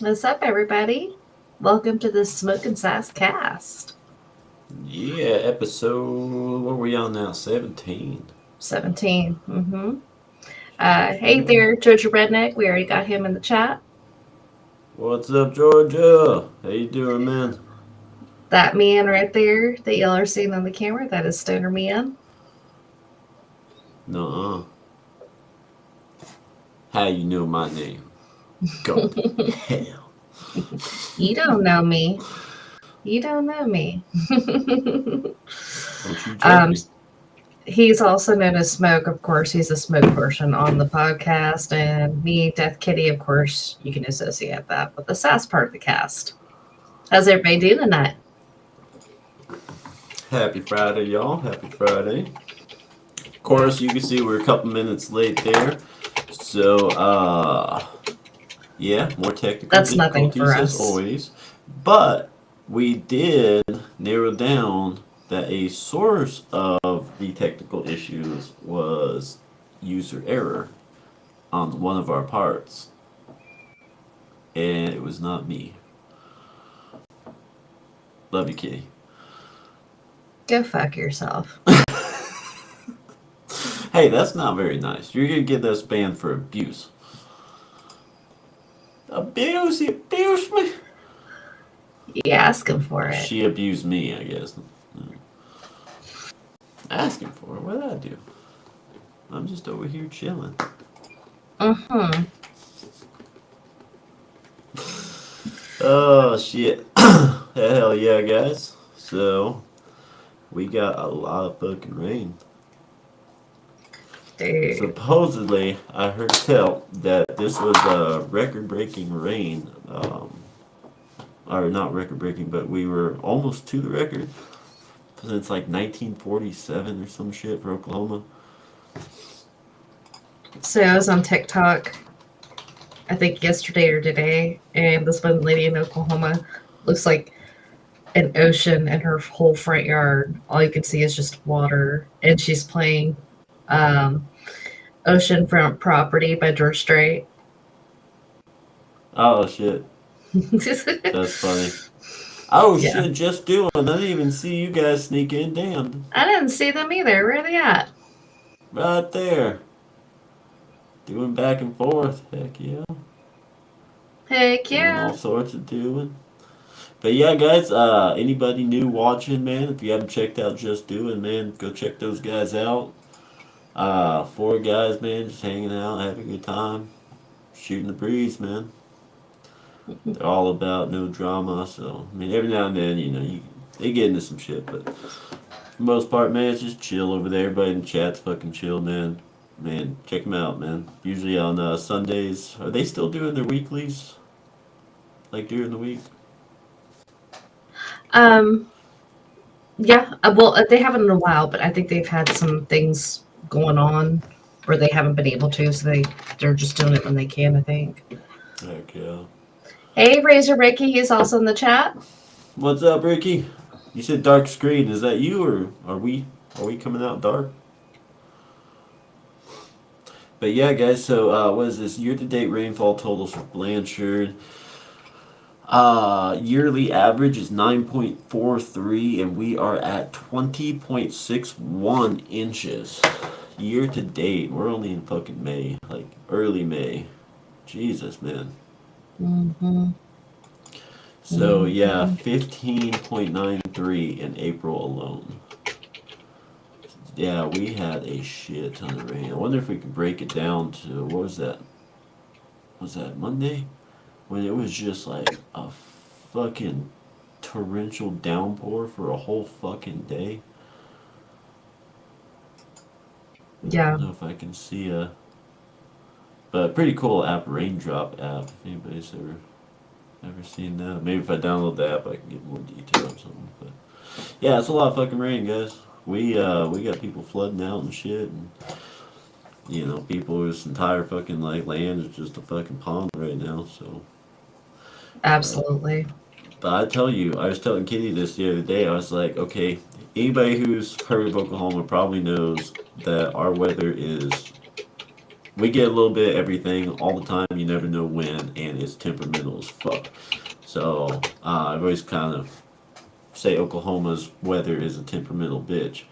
What's up, everybody? Welcome to the Smoke-N-Sass cast. Yeah, episode. What were we on now? 17. 17. Hey Yeah. there, Georgia Redneck. We already got him in the chat. What's up, Georgia? How you doing, man? That man right there that y'all are seeing on the camera, that is Stoner Man. Nuh-uh. How you know my name? Go to hell. You don't know me. You don't know me. Don't you judge um, me. he's also known as Smoke. Of course, he's a smoke person on the podcast. And me, Death Kitty, of course, you can associate that with the Sass part of the cast. How's everybody doing tonight? Happy Friday, y'all. Happy Friday. Of course, you can see we're a couple minutes late there. So, yeah, more technical That's nothing for difficulties as us. always. But we did narrow down that a source of the technical issues was user error on one of our parts. And it was not me. Love you, kitty. Go fuck yourself. Hey, that's not very nice. You're gonna get us banned for abuse. Abuse? He abused me? You ask him for it. She abused me, I guess. Asking for it? What did I do? I'm just over here chilling. Mm-hmm. Oh, shit. Hell yeah, guys. So, we got a lot of fucking rain. Dude. Supposedly, I heard tell that this was a record-breaking rain. Or not record-breaking, but we were almost to the record. Since like 1947 or some shit for Oklahoma. So I was on TikTok, I think yesterday or today, and this one lady in Oklahoma looks like an ocean in her whole front yard. All you can see is just water, and she's playing um, Oceanfront Property by George Strait. Oh shit, that's funny. Oh Yeah. shit, just doing. I didn't even see you guys sneak in. Damn, I didn't see them either. Where are they at? right there, doing back and forth. Heck yeah, Heck doing yeah. all sorts of doing. But yeah, guys, anybody new watching, man? If you haven't checked out Just Doing, man, go check those guys out. Four guys, man, just hanging out, having a good time, shooting the breeze, man. They're all about no drama. So I mean, every now and then, they get into some shit, but for the most part, man, it's just chill over there. Everybody in the chat's fucking chill, man. Man, check them out, man. Usually on Sundays. Are they still doing their weeklies? Like during the week? Um, Yeah, well, they haven't in a while, but I think they've had some things going on where they haven't been able to, so they're just doing it when they can. I think. Heck yeah. Hey, Razor Ricky, he's also in the chat. What's up, Ricky? You said dark screen. Is that you or are we? Are we coming out dark? But yeah, guys. So what is this year-to-date rainfall totals for Blanchard? Yearly average is 9.43, and we are at 20.61 inches. Year to date, we're only in fucking May, like early May. Jesus, man. Mm-hmm. So, yeah, Mm-hmm. 15.93 in April alone. Yeah, we had a shit ton of rain. I wonder if we could break it down to, what was that? Was that Monday? When it was just like a fucking torrential downpour for a whole fucking day. I Yeah, don't know if I can see a, but pretty cool app, Raindrop app. If anybody's ever seen that, maybe if I download the app, I can get more detail or something. But yeah, it's a lot of fucking rain, guys. We got people flooding out and shit, and people, this entire fucking like land is just a fucking pond right now. So, but absolutely. But I tell you, I was telling Kitty this the other day. I was like, okay, anybody who's heard of Oklahoma probably knows that our weather is We get a little bit of everything all the time. You never know when, and it's temperamental as fuck. So I've always kind of say Oklahoma's weather is a temperamental bitch,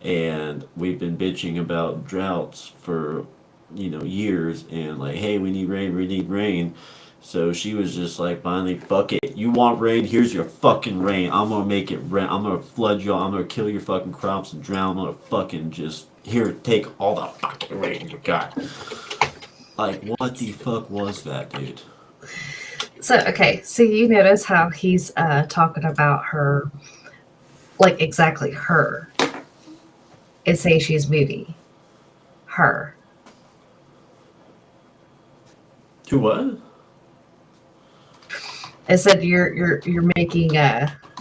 and we've been bitching about droughts for years, and like, hey, we need rain. So she was just like, finally, fuck it. You want rain? Here's your fucking rain. I'm gonna make it rain. I'm gonna flood y'all. I'm gonna kill your fucking crops and drown. I'm gonna fucking just here take all the fucking rain you got. Like, what the fuck was that, dude? So, okay, so you notice how he's talking about her, like exactly her, and say she's moody. Her. To what? I said you're making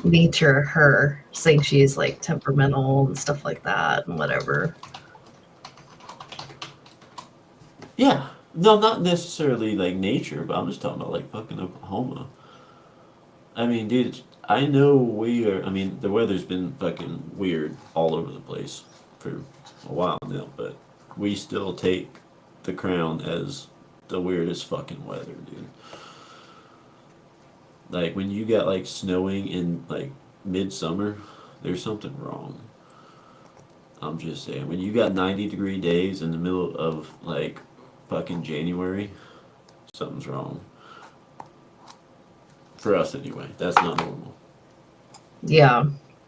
nature her, saying she's like temperamental and stuff like that and whatever. Yeah. No, not necessarily like nature, but I'm just talking about like fucking Oklahoma. I mean, dude, I know we are. I mean, the weather's been fucking weird all over the place for a while now, but we still take the crown as the weirdest fucking weather, dude. Like when you got like snowing in like midsummer, there's something wrong. I'm just saying. When you got 90-degree days in the middle of like fucking January, something's wrong. For us anyway. That's not normal. Yeah.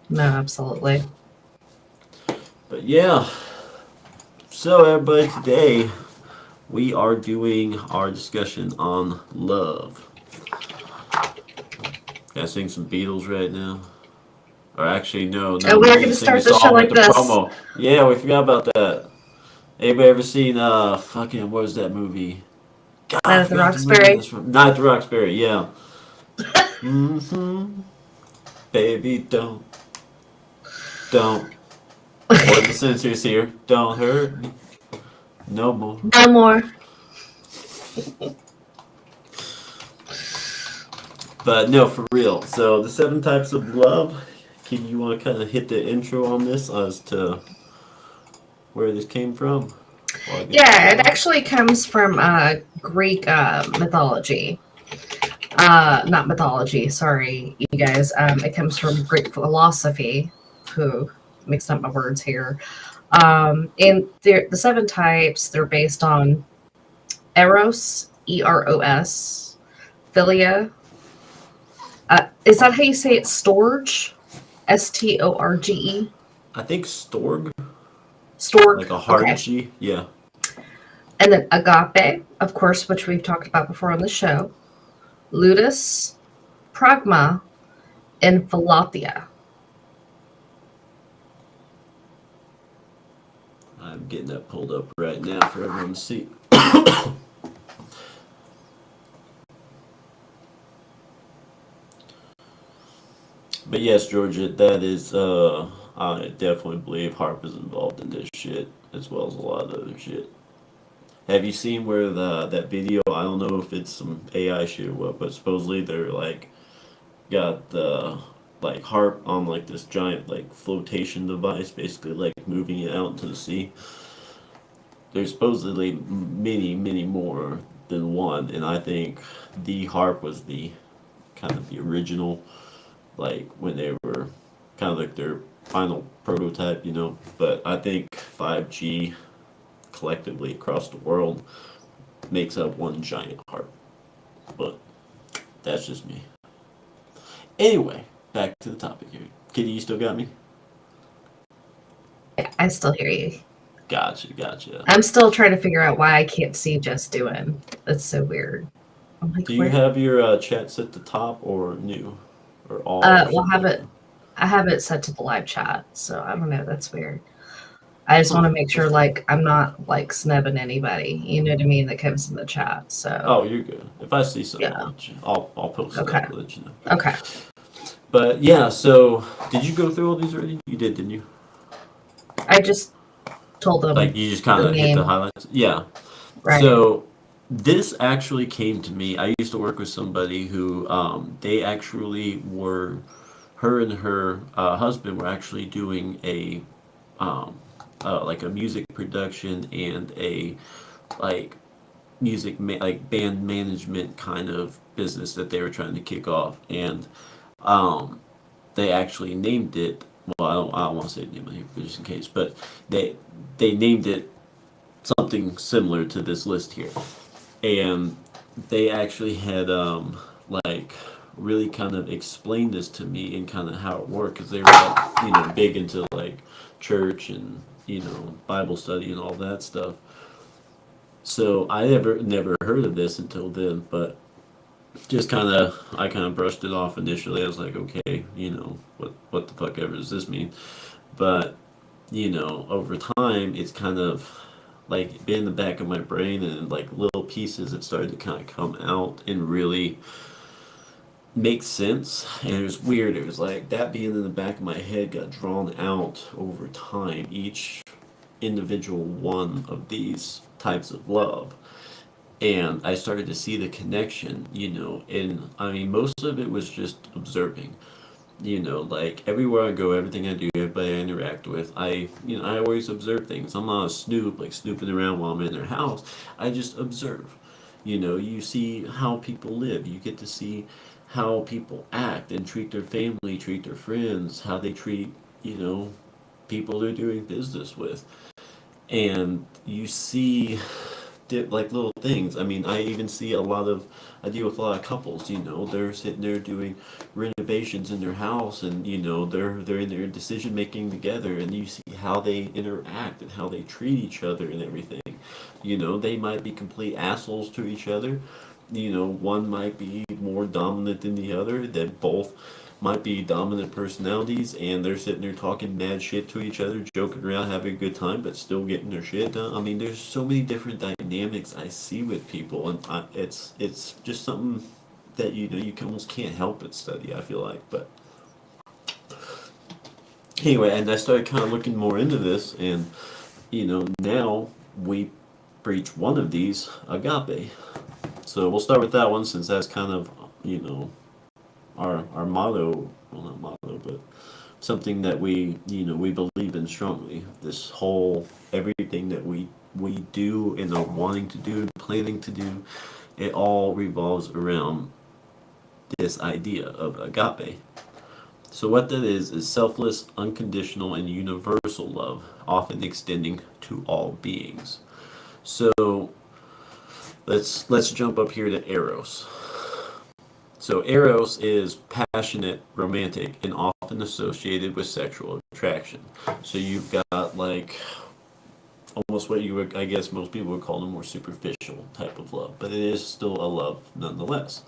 No, absolutely. But yeah. So everybody, today we are doing our discussion on love. Can I sing some Beatles right now? Or actually, no, And we we're need going to to sing the start the show song with like the this. promo. Yeah, we forgot about that. Anybody ever seen fucking what was that movie? God, Night I at the forgot the movie Roxbury. that's from Night at the Roxbury. Yeah. Mm-hmm. Baby, don't. What the censors here? Don't hurt me no more. No more. But no, for real. So the seven types of love. Can you want to kind of hit the intro on this as to where this came from? While I get this Yeah, it going. actually comes from Greek mythology. Not mythology, sorry, you guys. It comes from Greek philosophy. Who mixed up my words here. And the seven types, they're based on Eros, Eros, Philia. Is that how you say it? Storge? Storge? I think Storg, Storg. like a hard Okay. G. Yeah. And then agape, of course, which we've talked about before on the show. Ludus, pragma, and philathia. I'm getting that pulled up right now for everyone to see. But yes, Georgia, that is, I definitely believe Harp is involved in this shit, as well as a lot of other shit. Have you seen where that video? I don't know if it's some AI shit or what, but supposedly they're like got the like harp on like this giant like flotation device, basically like moving it out into the sea. There's supposedly many more than one, and I think the harp was the kind of the original, like when they were kind of like their final prototype, you know. But I think 5G collectively across the world makes up one giant harp. But that's just me. Anyway, back to the topic here. Kitty, you still got me? I still hear you. Gotcha. I'm still trying to figure out why I can't see Just doing. That's so weird. I'm like, Do you where? have your chats at the top or new? Or all or Well, something like that? I have it set to the live chat, so I don't know. That's weird. I just want Huh, to make that's sure, weird. like, I'm not like snubbing anybody. You know what I mean? That comes in the chat. So Oh, you're good. If I see something, yeah. I'll post it Okay. up and let you know. Okay. But yeah, so did you go through all these already? You did, didn't you? I just told Like them you just the kind of hit the name. highlights? Yeah. Right. So this actually came to me. I used to work with somebody who they actually were, her and her husband were actually doing a um, like a music production and a like like band management kind of business that they were trying to kick off, and um, they actually named it. Well, I don't want to say the name here just in case, but they they named it something similar to this list here, and they actually had like really kind of explained this to me and kind of how it worked because they were like, big into like church and Bible study and all that stuff. So I never heard of this until then, but just I kind of brushed it off initially. I was like, okay, what the fuck ever does this mean? But over time, it's kind of like been in the back of my brain, and like little pieces that started to kind of come out and really make sense. And it was weird. It was like that being in the back of my head got drawn out over time. Each individual one of these types of love. And I started to see the connection, and I mean, most of it was just observing. Like everywhere I go, everything I do, everybody I interact with, I always observe things. I'm not a snoop, like snooping around while I'm in their house. I just observe. You see how people live. You get to see how people act and treat their family, treat their friends, how they treat, people they're doing business with. And you see like little things. I mean, I deal with a lot of couples. They're sitting there doing renovations in their house, and they're in their decision making together, and you see how they interact and how they treat each other and everything. They might be complete assholes to each other. One might be more dominant than the other. They both might be dominant personalities, and they're sitting there talking mad shit to each other, joking around, having a good time, but still getting their shit done. I mean, there's so many different dynamics I see with people, and it's just something that almost can't help but study. I feel like, but anyway, and I started kind of looking more into this, and now we preach one of these, agape. So we'll start with that one since that's kind of our motto. Well, not motto, but something that we believe in strongly. This whole everything that we do and are wanting to do, planning to do, it all revolves around this idea of agape. So what that is selfless, unconditional, and universal love, often extending to all beings. So let's jump up here to Eros. So Eros is passionate, romantic, and often associated with sexual attraction. So you've got like almost what you would, I guess most people would call a more superficial type of love, but it is still a love nonetheless.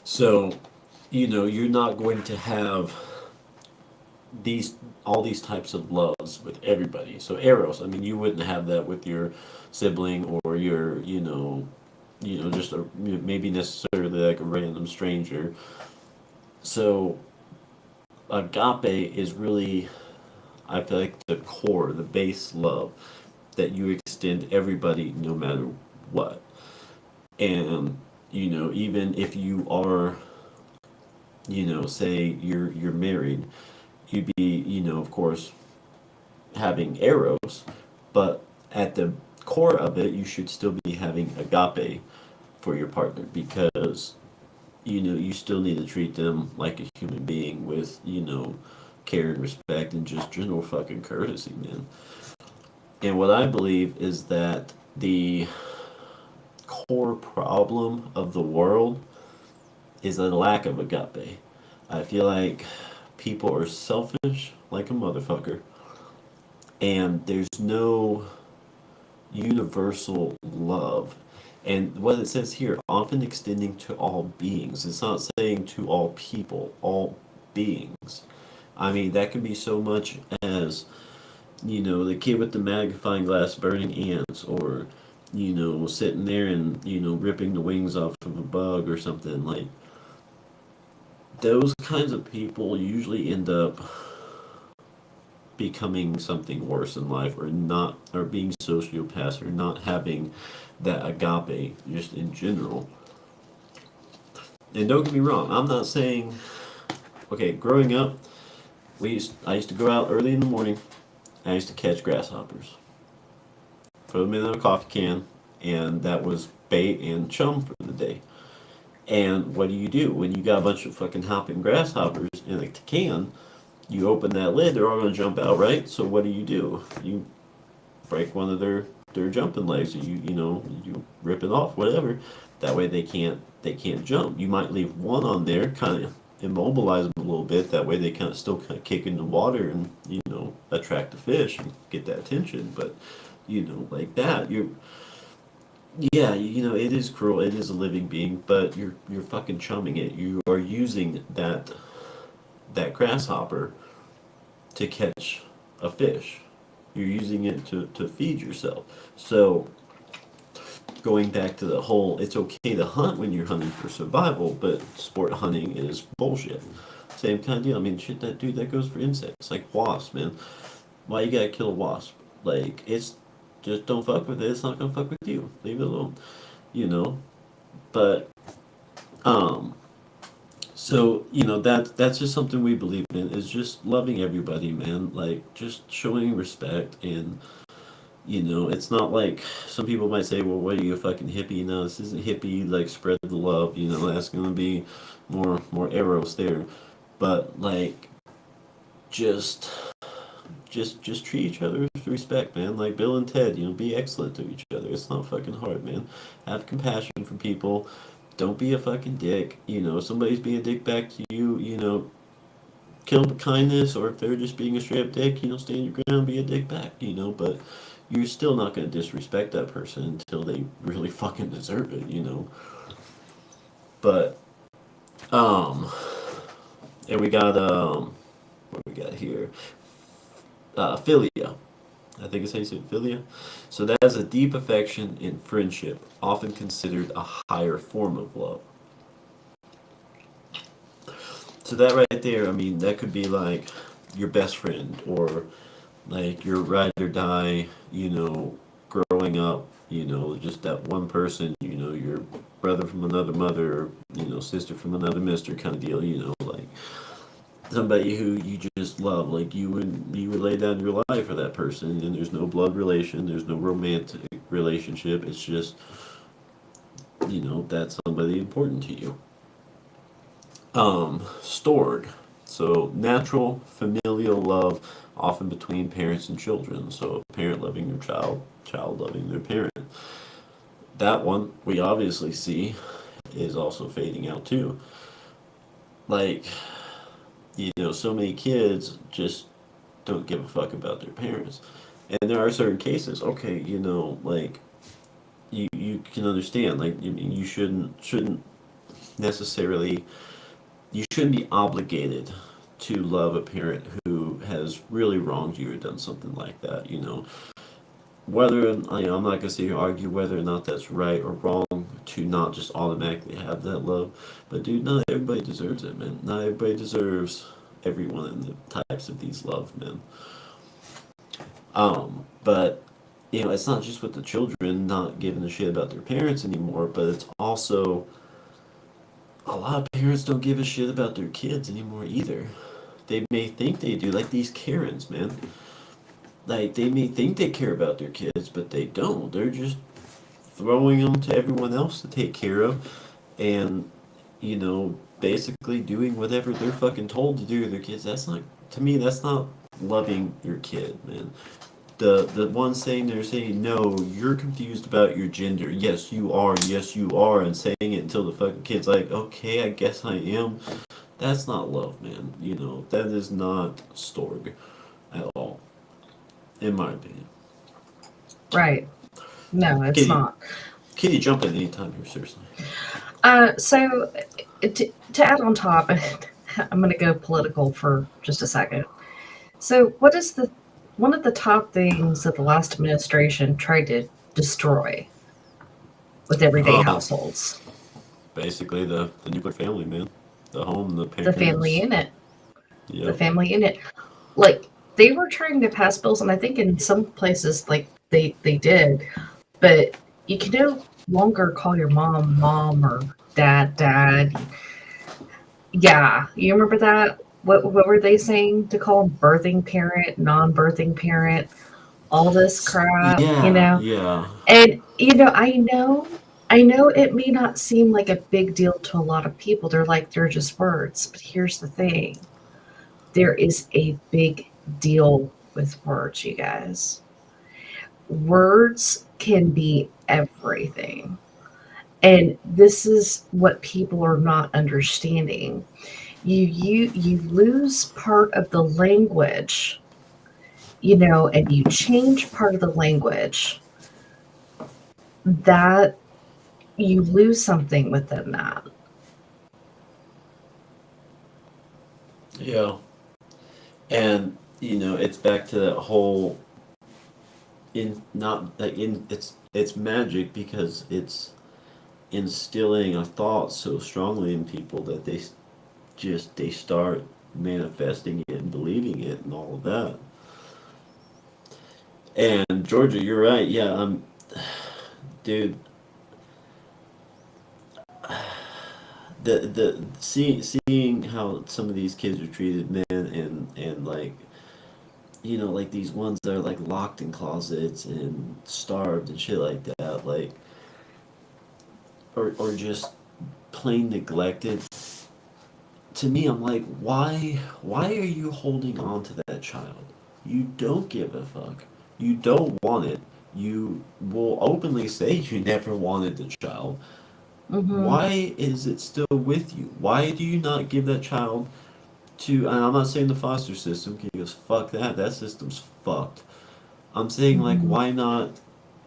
So, you're not going to have these all these types of loves with everybody. So Eros, I mean, you wouldn't have that with your sibling or your, just maybe necessarily like a random stranger. So agape is really, I feel like, the core, the base love that you extend everybody no matter what. And even if you are, say you're married, you'd be, of course, having eros, but at the core of it, you should still be having agape for your partner because you still need to treat them like a human being with care and respect and just general fucking courtesy, man. And what I believe is that the core problem of the world is a lack of agape. I feel like people are selfish like a motherfucker, and there's no universal love. And what it says here, often extending to all beings. It's not saying to all people, all beings. I mean, that could be so much as, the kid with the magnifying glass burning ants, or, sitting there and, ripping the wings off of a bug or something. Like, those kinds of people usually end up becoming something worse in life, or not, or being sociopaths, or not having that agape just in general. And don't get me wrong, I'm not saying, okay, growing up, I used to go out early in the morning. I used to catch grasshoppers. throw them in a coffee can, and that was bait and chum for the day. And what do when you got a bunch of fucking hopping grasshoppers in a can? You open that lid, they're all gonna jump out, right? So what do? You break one of their jumping legs, or you rip it off, whatever. That way they can't jump. You might leave one on there, kind of immobilize them a little bit. That way they still kind of kick in the water and attract the fish and get that attention. But like that, yeah, it is cruel. It is a living being, but you're fucking chumming it. You are using that grasshopper to catch a fish. You're using it to feed yourself. So going back to the whole, it's okay to hunt when you're hunting for survival, but sport hunting is bullshit. Same kind of deal. I mean, shit, that goes for insects, like wasps, man. Why you gotta kill a wasp? Like, it's just don't fuck with it. It's not gonna fuck with you. Leave it alone. You know. But so that's just something we believe in. Is just loving everybody, man. Like just showing respect and. It's not like some people might say, well, what are you, a fucking hippie? No, this isn't hippie, like, spread the love, that's going to be more arrows there. But, like, just, just treat each other with respect, man. Like Bill and Ted, be excellent to each other. It's not fucking hard, man. Have compassion for people. Don't be a fucking dick. If somebody's being a dick back to you, kill them with kindness, or if they're just being a straight up dick, stand your ground, be a dick back, but you're still not going to disrespect that person until they really fucking deserve it. But, and we got, what do we got here? Philia. I think it's how you say it, philia. So that is a deep affection and friendship, often considered a higher form of love. So that right there, I mean, that could be like your best friend, or like your ride or die, growing up, just that one person, your brother from another mother, or, sister from another mister kind of deal, like somebody who you just love, like you would lay down your life for that person, and there's no blood relation, there's no romantic relationship, it's just, that's somebody important to you. Stored. So natural familial love, often between parents and children. So a parent loving their child, child loving their parent. That one we obviously see is also fading out too. Like, so many kids just don't give a fuck about their parents. And there are certain cases, okay, like you can understand, like you shouldn't necessarily you shouldn't be obligated to love a parent who has really wronged you or done something like that. Whether I'm not gonna sit here and argue whether or not that's right or wrong to not just automatically have that love, but dude, not everybody deserves it, man. Not everybody deserves every one of the types of these love, man. But it's not just with the children not giving a shit about their parents anymore, but it's also a lot of parents don't give a shit about their kids anymore either. They may think they do, like these Karens, man. Like, they may think they care about their kids, but they don't. They're just throwing them to everyone else to take care of, and, basically doing whatever they're fucking told to do to their kids. That's not, to me, that's not loving your kid, man. The one saying they're saying, no, you're confused about your gender. Yes, you are, and saying it until the fucking kid's like, okay, I guess I am. That's not love, man. That is not Storg at all, in my opinion. Right. No, it's Kitty, not. Kitty, jump in anytime here, seriously. So to add on top, I'm going to go political for just a second. So, what is one of the top things that the last administration tried to destroy with everyday Um, households? Basically, the nuclear family, man. The home, the The family parents. unit. The Yep. family unit. Like, they were trying to pass bills, and I think in some places, like, they did, but you can no longer call your mom mom or dad. Yeah, you remember that? What were they saying to call them? Birthing parent, non-birthing parent? all this crap, Yeah, yeah, And I know it may not seem like a big deal to a lot of people. They're like they're just words, but here's the thing. There is a big deal with words, you guys. Words can be everything. And this is what people are not understanding. You lose part of the language, and you change part of the language, that you lose something within that. yeah. And it's back to that whole in not like in it's magic because it's instilling a thought so strongly in people that they start manifesting it and believing it and all of that. And Georgia, you're right. Yeah, dude. Seeing how some of these kids are treated, man, and like like these ones that are like locked in closets and starved and shit like that, like or just plain neglected. To me, I'm like, why are you holding on to that child? You don't give a fuck. You don't want it. You will openly say you never wanted the child. Mhm. Why is it still with you? Why do you not give that child to, and I'm not saying the foster system, because fuck that, that system's fucked. I'm saying, like, Mhm. why not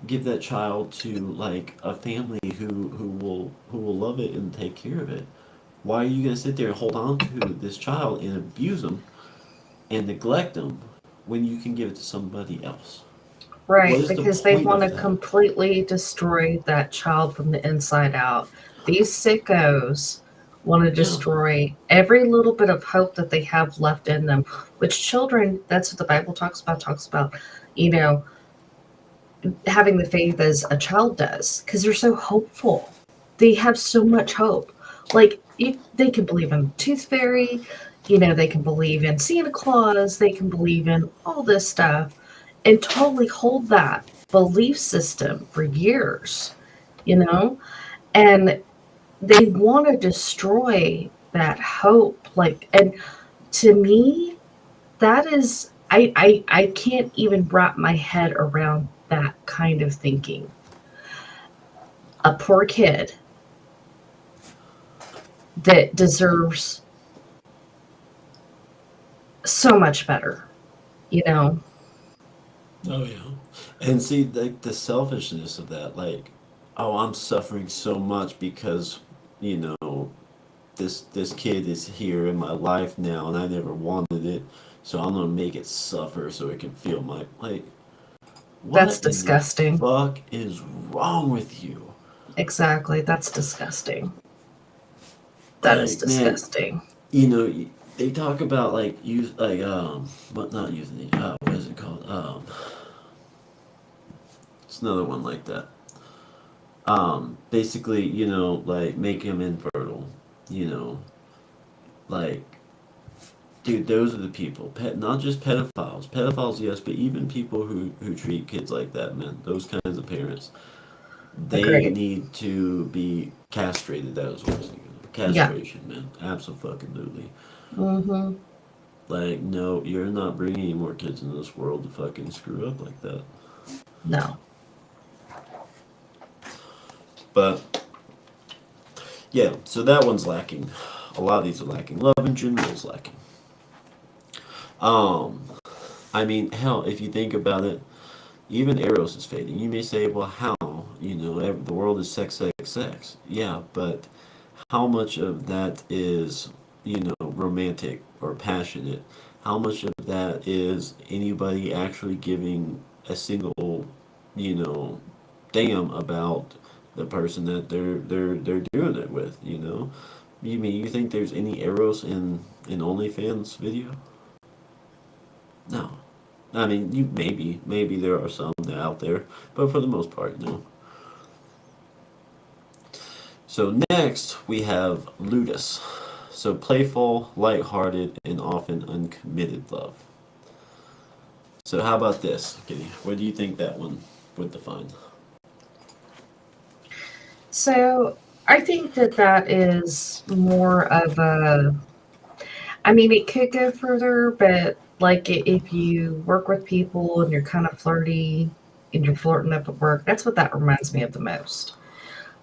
give that child to like a family who will love it and take care of it? Why are you gonna sit there and hold on to this child and abuse them and neglect them when you can give it to somebody else? What Right, is the because they point want of to that? completely destroy that child from the inside out. These sickos want to Yeah, destroy every little bit of hope that they have left in them, which children, that's what the Bible talks about, you know, having the faith as a child does, because they're so hopeful. They have so much hope. Like, they can believe in Tooth Fairy, they can believe in Santa Claus, they can believe in all this stuff and totally hold that belief system for years, you know? And they want to destroy that hope. Like, and to me, that is, I can't even wrap my head around that kind of thinking. A poor kid that deserves so much better, you know? oh yeah. And see, like the selfishness of that, like, oh, I'm suffering so much because, you know, this kid is here in my life now, and I never wanted it, so I'm gonna make it suffer so it can feel my like. That's What in the disgusting. fuck is wrong with you? Exactly. That's disgusting. That is Like, man, disgusting. you know, they talk about like use like what not using what is it called? It's another one like that. Basically, like make him infertile. You know, like, dude, those are the people. Not just pedophiles. Pedophiles, yes, but even people who treat kids like that, man. Those kinds of parents, they Agreed. need to be castrated. That was what I was thinking. Yeah. Castration, man. Absolutely. Mm-hmm. Like, no, you're not bringing any more kids into this world to fucking screw up like that. No. But yeah, so that one's lacking. A lot of these are lacking. Love in general is lacking. Um, I mean, hell, if you think about it, even Eros is fading. You may say, well, how? The world is sex, sex, sex. Yeah, but how much of that is, romantic or passionate? How much of that is anybody actually giving a single, you know, damn about the person that they're doing it with? You think there's any Eros in OnlyFans video? No. I mean, you maybe there are some out there, but for the most part, no. So next we have Ludus. So playful, lighthearted, and often uncommitted love. So how about this, Kitty? What do you think that one would define? So I think that that is more of a. I mean, it could go further, but like if you work with people and you're kind of flirty and you're flirting up at work, that's what that reminds me of the most.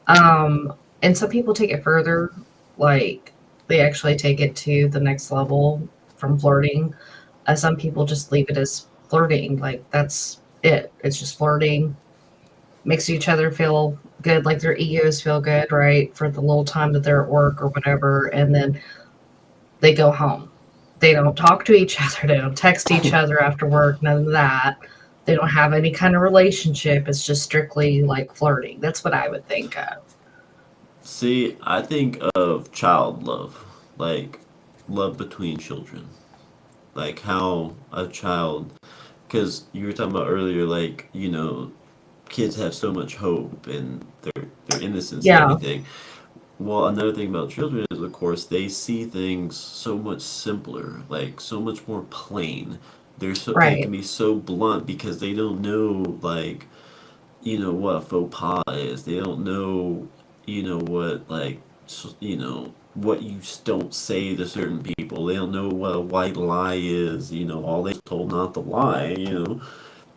And some people take it further, like they actually take it to the next level from flirting. Some people just leave it as flirting, like that's it. It's just flirting, makes each other feel good, like their egos feel good, right, for the little time that they're at work or whatever, and then they go home. They don't talk to each other. They don't text each other after work. None of that. They don't have any kind of relationship. It's just strictly like flirting. That's what I would think of. See, I think of child love, like love between children, like how a child, because you were talking about earlier, like kids have so much hope and their innocence and Yeah, everything. Well, another thing about children is, of course, they see things so much simpler, like so much more plain. They can right. be so blunt because they don't know, like, what a faux pas is. They don't know, what, like, what you don't say to certain people. They don't know what a white lie is. All they told not to lie.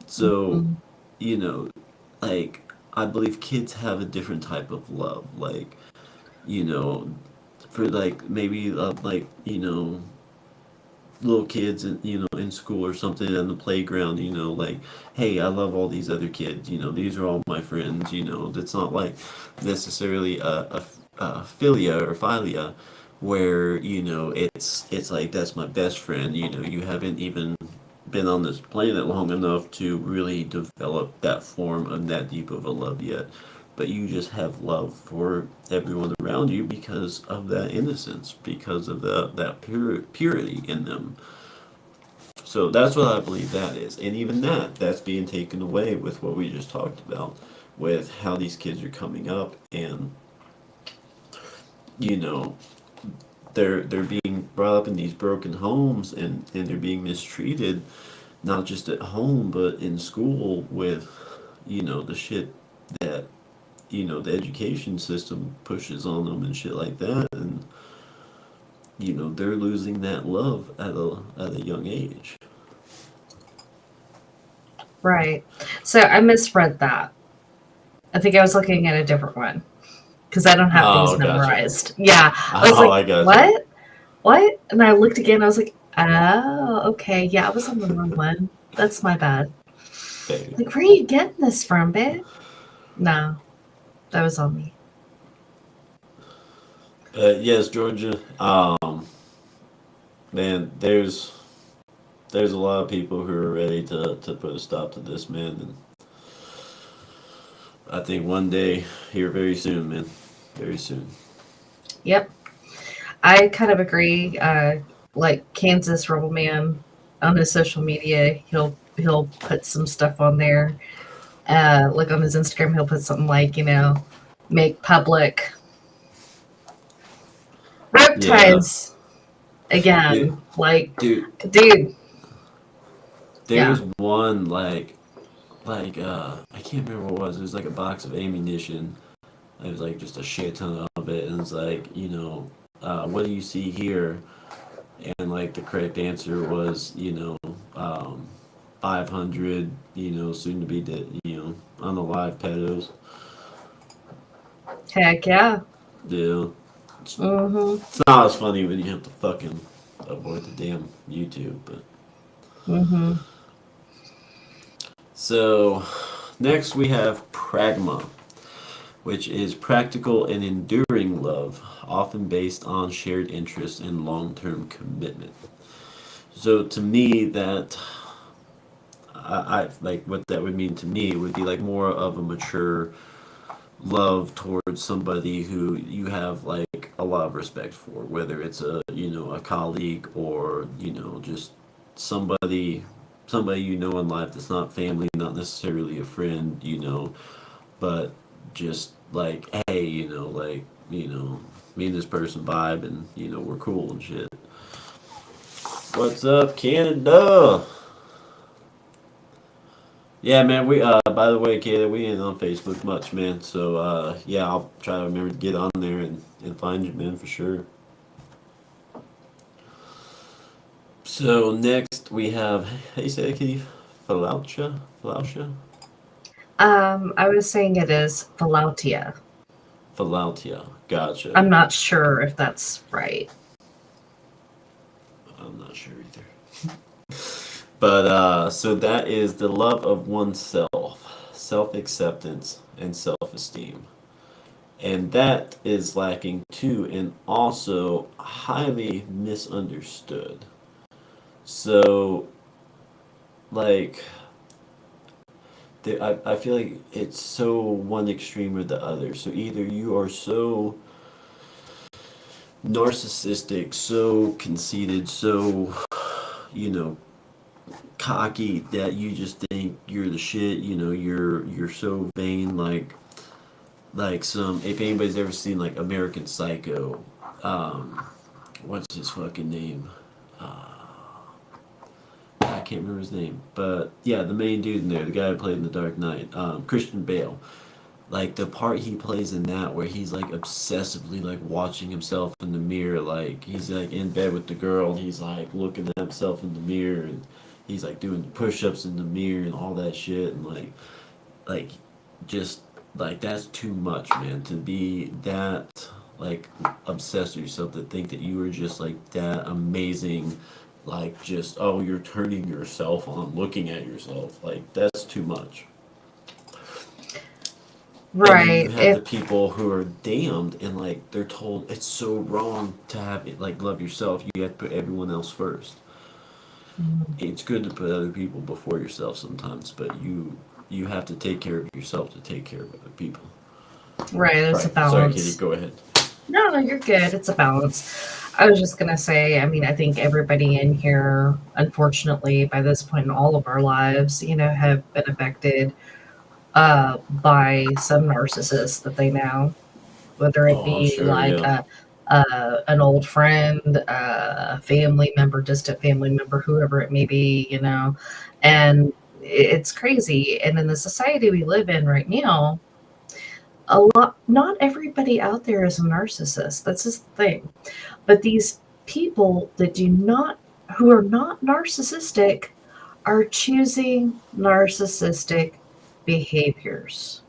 So, Mhm. you know, like, I believe kids have a different type of love. Like, you know, for like maybe like little kids in school or something on the playground, like, hey, I love all these other kids, these are all my friends. That's not like necessarily a philia or philia where it's like that's my best friend. You haven't even been on this planet long enough to really develop that form of that deep of a love yet, but you just have love for everyone around you because of that innocence, because of that purity in them. So that's what I believe that is, and even that's being taken away with what we just talked about, with how these kids are coming up, and you know they're being brought up in these broken homes, and they're being mistreated, not just at home but in school with the shit that the education system pushes on them and shit like that, and they're losing that love at a young age. Right. So I misread that. I think I was looking at a different one because I don't have these Oh, gotcha. memorized. Yeah. I was Oh, like, I gotcha. what? What? And I looked again. I was like, oh, okay. Yeah, I was on the wrong one. That's my bad. Baby. Like, where are you getting this from, babe? No, that was on me. Yes, Georgia. Man, there's a lot of people who are ready to put a stop to this, man, and I think one day here very soon, man, very soon. Yep. I kind of agree. Like Kansas Rebel Man on his social media, he'll put some stuff on there. Like on his Instagram, he'll put something like, make public rope Yeah, ties dude, again. Like, dude, dude, there yeah. was one like I can't remember what it was. It was like a box of ammunition. It was like just a shit ton of it, and it's like what do you see here? And like the correct answer was 500 soon to be dead unalive pedos. Heck yeah. Yeah, Mm-hmm. it's not as funny when you have to fucking avoid the damn YouTube, but Mm-hmm. so next we have pragma, which is practical and enduring love, often based on shared interests and long-term commitment. So to me, that I like what that would mean to me would be like more of a mature love towards somebody who you have like a lot of respect for, whether it's a colleague or just somebody somebody in life that's not family, not necessarily a friend, but just like, hey, me and this person vibe, and we're cool and shit. What's up, Canada? Yeah, man. We by the way, Kayla, we ain't on Facebook much, man. So yeah, I'll try to remember to get on there and find you, man, for sure. So next we have, how you say it, Kitty? Falaucha? Falaucha? I was saying it is Philautia. Falautia. Gotcha. I'm not sure if that's right. I'm not sure either. But so that is the love of oneself, self acceptance, and self esteem. And that is lacking too, and also highly misunderstood. So, like, I feel like it's so one extreme or the other. So either you are so narcissistic, so conceited, so, you know, cocky that you just think you're the shit. You know, you're so vain. Like some, if anybody's ever seen like American Psycho, um, what's his fucking name? I can't remember his name, but yeah, the main dude in there, the guy who played in The Dark Knight, Christian Bale. Like the part he plays in that, where he's like obsessively like watching himself in the mirror, like he's like in bed with the girl, and he's like looking at himself in the mirror, and he's like doing push-ups in the mirror and all that shit, and like just like that's too much, man, to be that like obsessed with yourself, to think that you are just like that amazing, like just, oh, you're turning yourself on looking at yourself, like that's too much. And then you Right. have the If people who are damned, and like they're told it's so wrong to have it, like love yourself, you have to put everyone else first. It's good to put other people before yourself sometimes, but you have to take care of yourself to take care of other people. right, it's a Sorry, Kitty, balance. go ahead. No, no, you're good. It's a balance. I was just gonna say, I mean, I think everybody in here, unfortunately, by this point in all of our lives, have been affected by some narcissist that they know, whether it Oh, be sure, like yeah. an old friend, a family member, distant family member, whoever it may be. And it's crazy. And in the society we live in right now, not everybody out there is a narcissist. That's just the thing. But these people that who are not narcissistic, are choosing narcissistic behaviors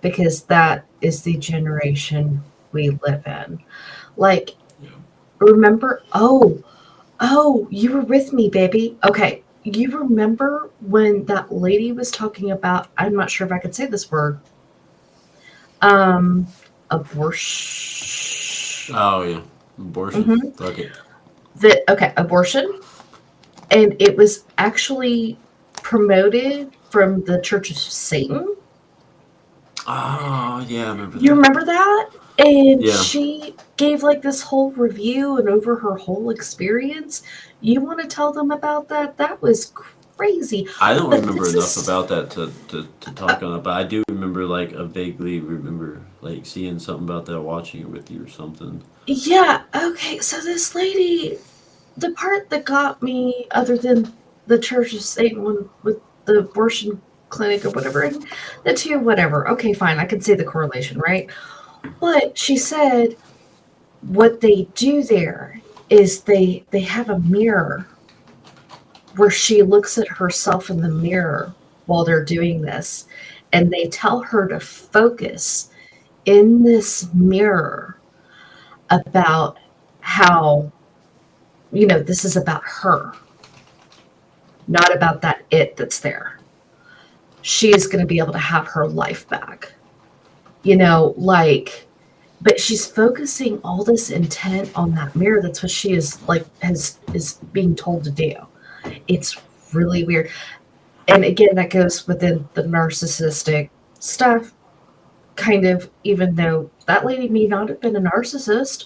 because that is the generation we live in. Like, Yeah. remember? Oh, you were with me, baby. Okay. You remember when that lady was talking about, I'm not sure if I could say this word, um, abortion. Oh, yeah. Abortion. Hmm. Fuck it. Okay, abortion. And it was actually promoted from the Church of Satan. Oh, yeah, I remember You that. remember that? And Yeah. she gave like this whole review and over her whole experience. You want to tell them about that? That was crazy. I don't But remember this enough is, about that to uh, talk on it, but I do remember, like, I vaguely remember, like, seeing something about that, watching it with you or something. yeah, okay. So this lady, the part that got me, other than the Church of Satan one with the abortion clinic or whatever, and the two, whatever. Okay, fine. I can see the correlation, right? But she said what they do there is they have a mirror where she looks at herself in the mirror while they're doing this, and they tell her to focus in this mirror about how, this is about her, not about that it that's there. She is going to be able to have her life back. Like, but she's focusing all this intent on that mirror. That's what she is being told to do. It's really weird. And again, that goes within the narcissistic stuff, kind of, even though that lady may not have been a narcissist,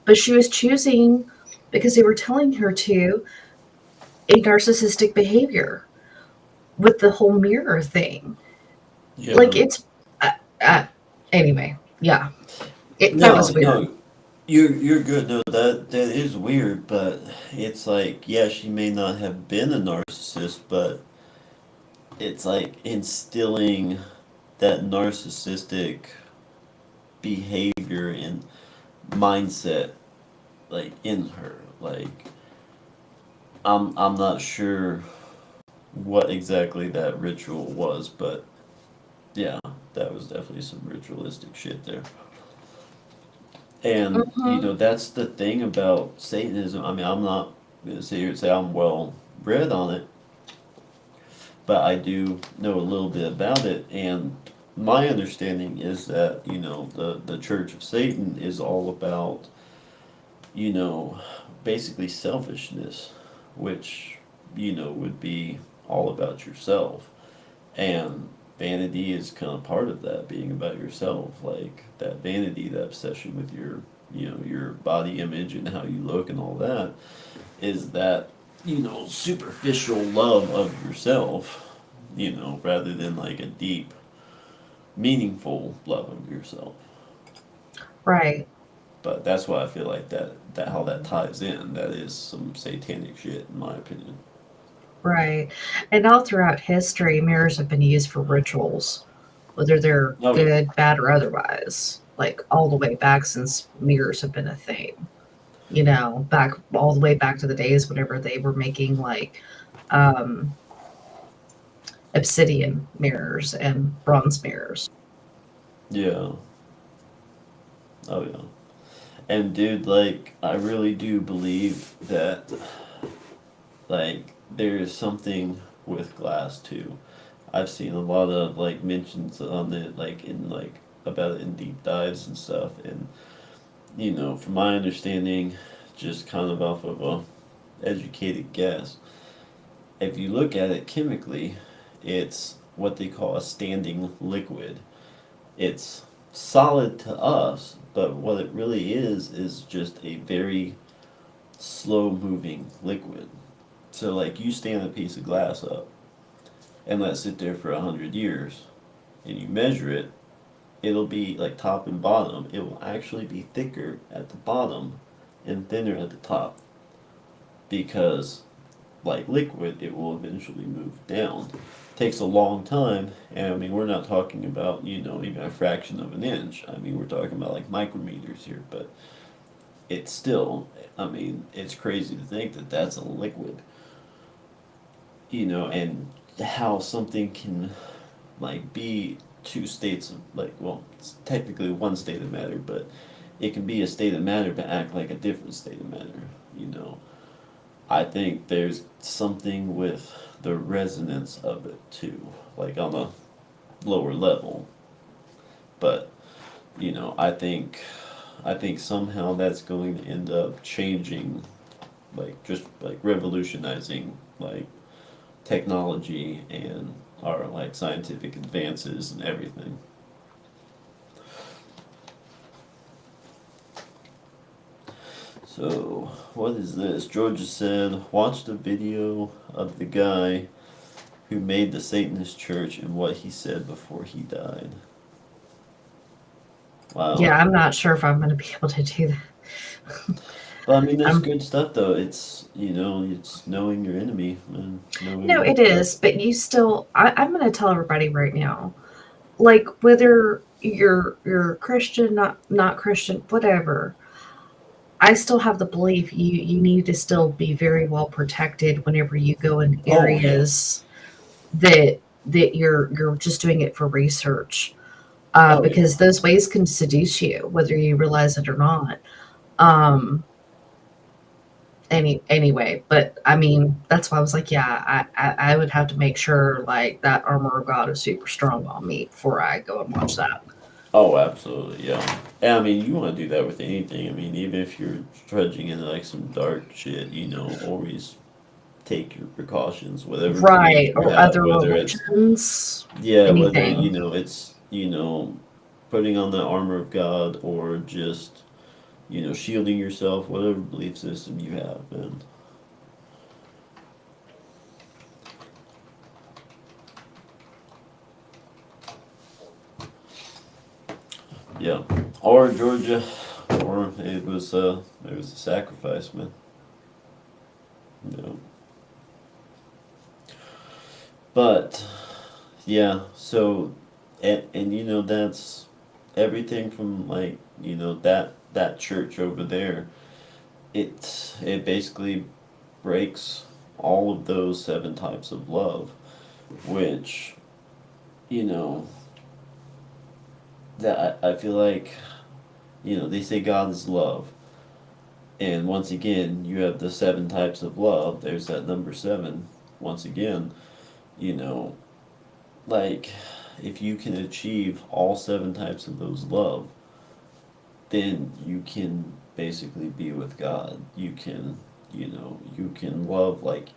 but she was choosing, because they were telling her to, a narcissistic behavior with the whole mirror thing. Like, Yeah. it's, uh, uh, anyway, yeah, that No, was weird. no, you're good. No, that is weird, but it's like, yeah, she may not have been a narcissist, but it's like instilling that narcissistic behavior and mindset like in her. Like I'm not sure what exactly that ritual was, but yeah, that was definitely some ritualistic shit there. And Hmm. that's the thing about Satanism. I mean, I'm not gonna sit here and say I'm well read on it, but I do know a little bit about it. And my understanding is that the Church of Satan is all about you know basically selfishness, which would be all about yourself. And vanity is kind of part of that, being about yourself, like that vanity, that obsession with your body image and how you look and all that, is that, superficial love of yourself, rather than like a deep, meaningful love of yourself. Right. But that's why I feel like that how that ties in, that is some satanic shit in my opinion. Right. And all throughout history, mirrors have been used for rituals, whether they're Oh yeah. good, bad, or otherwise. Like all the way back since mirrors have been a thing. Back all the way back to the days whenever they were making like um, obsidian mirrors and bronze mirrors. Yeah. Oh yeah. And dude, like, I really do believe that, like, there is something with glass too. I've seen a lot of like mentions on it, like in like about it in deep dives and stuff. And from my understanding, just kind of off of a educated guess, if you look at it chemically, it's what they call a standing liquid. It's solid to us, but what it really is just a very slow moving liquid. So like you stand a piece of glass up and let it sit there for 100 years, and you measure it, it'll be like top and bottom. It will actually be thicker at the bottom and thinner at the top because like liquid, it will eventually move down. Takes a long time, and I mean we're not talking about even a fraction of an inch. I mean we're talking about like micrometers here, but it's still. I mean it's crazy to think that that's a liquid. And how something can like be two states of like, well, it's technically one state of matter, but it can be a state of matter but act like a different state of matter. You know, I think there's something with the resonance of it too, like on a lower level. But I think somehow that's going to end up changing, like just like revolutionizing like technology and our like scientific advances and everything. So, what is this? Georgia said, watch the video of the guy who made the Satanist church and what he said before he died. Wow. Yeah, I'm not sure if I'm going to be able to do that. But I mean, there's I'm good stuff though. It's knowing your enemy and knowing No, what. it is, but you still. I'm going to tell everybody right now, like whether you're Christian, not Christian, whatever. I still have the belief you need to still be very well protected whenever you go in Oh yeah. areas that you're just doing it for research, Oh yeah. because those ways can seduce you whether you realize it or not. Um, anyway, but I mean that's why I was like, yeah, I would have to make sure like that armor of God is super strong on me before I go and watch that. Oh, absolutely, yeah. And I mean, you want to do that with anything. I mean, even if you're trudging into like some dark shit, always take your precautions, whatever beliefs Right, you or have, other whether it's, religions, yeah, whether, anything. it's, putting on the armor of God or just, shielding yourself, whatever belief system you have, man. Yeah. Or Georgia, or it was a sacrifice, man. Yeah. But Yeah. So, and you know that's everything from like that church over there. It basically breaks all of those seven types of love, which you know that I feel like they say God is love, and once again you have the seven types of love. There's that number seven. Once again, you know, like if you can achieve all seven types of those love, then you can basically be with God. You can love like,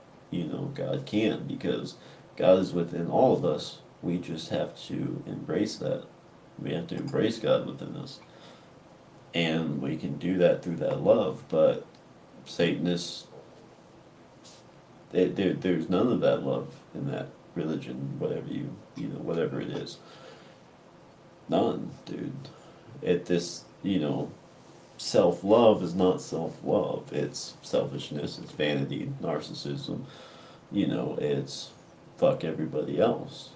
God can because God is within all of us. We just have to embrace that. We have to embrace God within us. And we can do that through that love. But Satanists, there's none of that love in that religion, whatever it is. None, dude. Self love is not self love. It's selfishness, it's vanity, narcissism. It's fuck everybody else.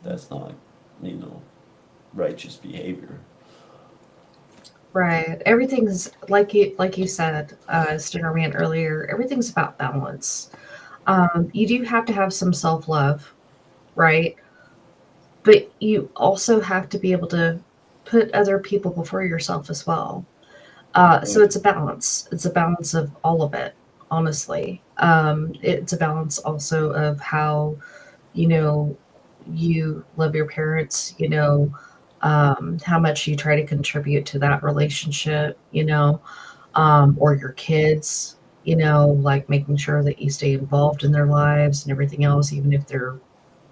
That's not, you know, righteous behavior. Right. Everything's like you said, Stonerman earlier. Everything's about balance. You do have to have some self love, right? But you also have to be able to put other people before yourself as well. So Right. it's a balance. It's a balance of all of it, honestly. It's a balance also of how, you know, you love your parents, how much you try to contribute to that relationship, or your kids, like making sure that you stay involved in their lives and everything else, even if they're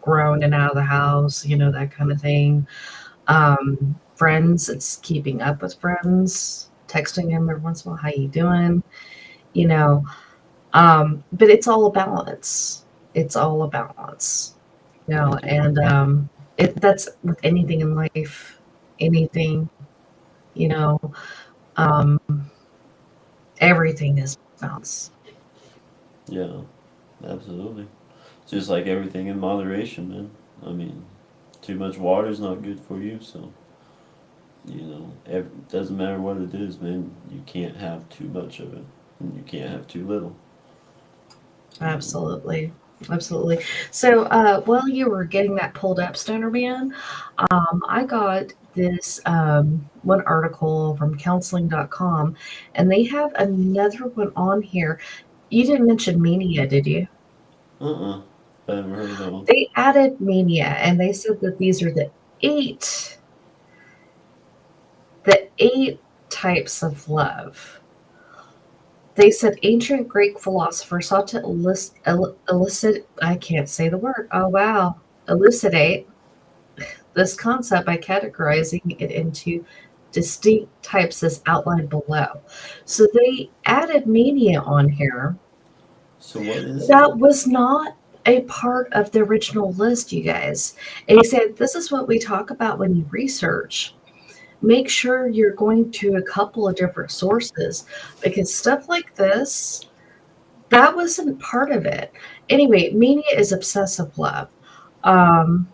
grown and out of the house, that kind of thing. Friends, it's keeping up with friends, texting them every once in a while, how you doing, you know. But it's all a balance. It's all a balance, Right, dude. and that's with anything in life, anything, you know, um, everything is balance. Yeah, absolutely. Just like everything in moderation, man. I mean, too much water is not good for you, so, doesn't matter what it is, man. You can't have too much of it, and you can't have too little, you know. Absolutely. Absolutely. So, while you were getting that pulled up, Stoner Man, I got this one article from counseling.com, and they have another one on here. You didn't mention mania, did you? Uh-uh. I haven't heard of that one. They added mania, and they said that these are eight, the eight types of love. They said ancient Greek philosophers sought to elicit, I can't say the word, oh wow, elucidate this concept by categorizing it into distinct types as outlined below. So they added mania on here. So what is that? That was not a part of the original list, you guys. And he said, this is what we talk about when you research. Make sure you're going to a couple of different sources because stuff like this, that wasn't part of it. Anyway, mania is obsessive love. Um,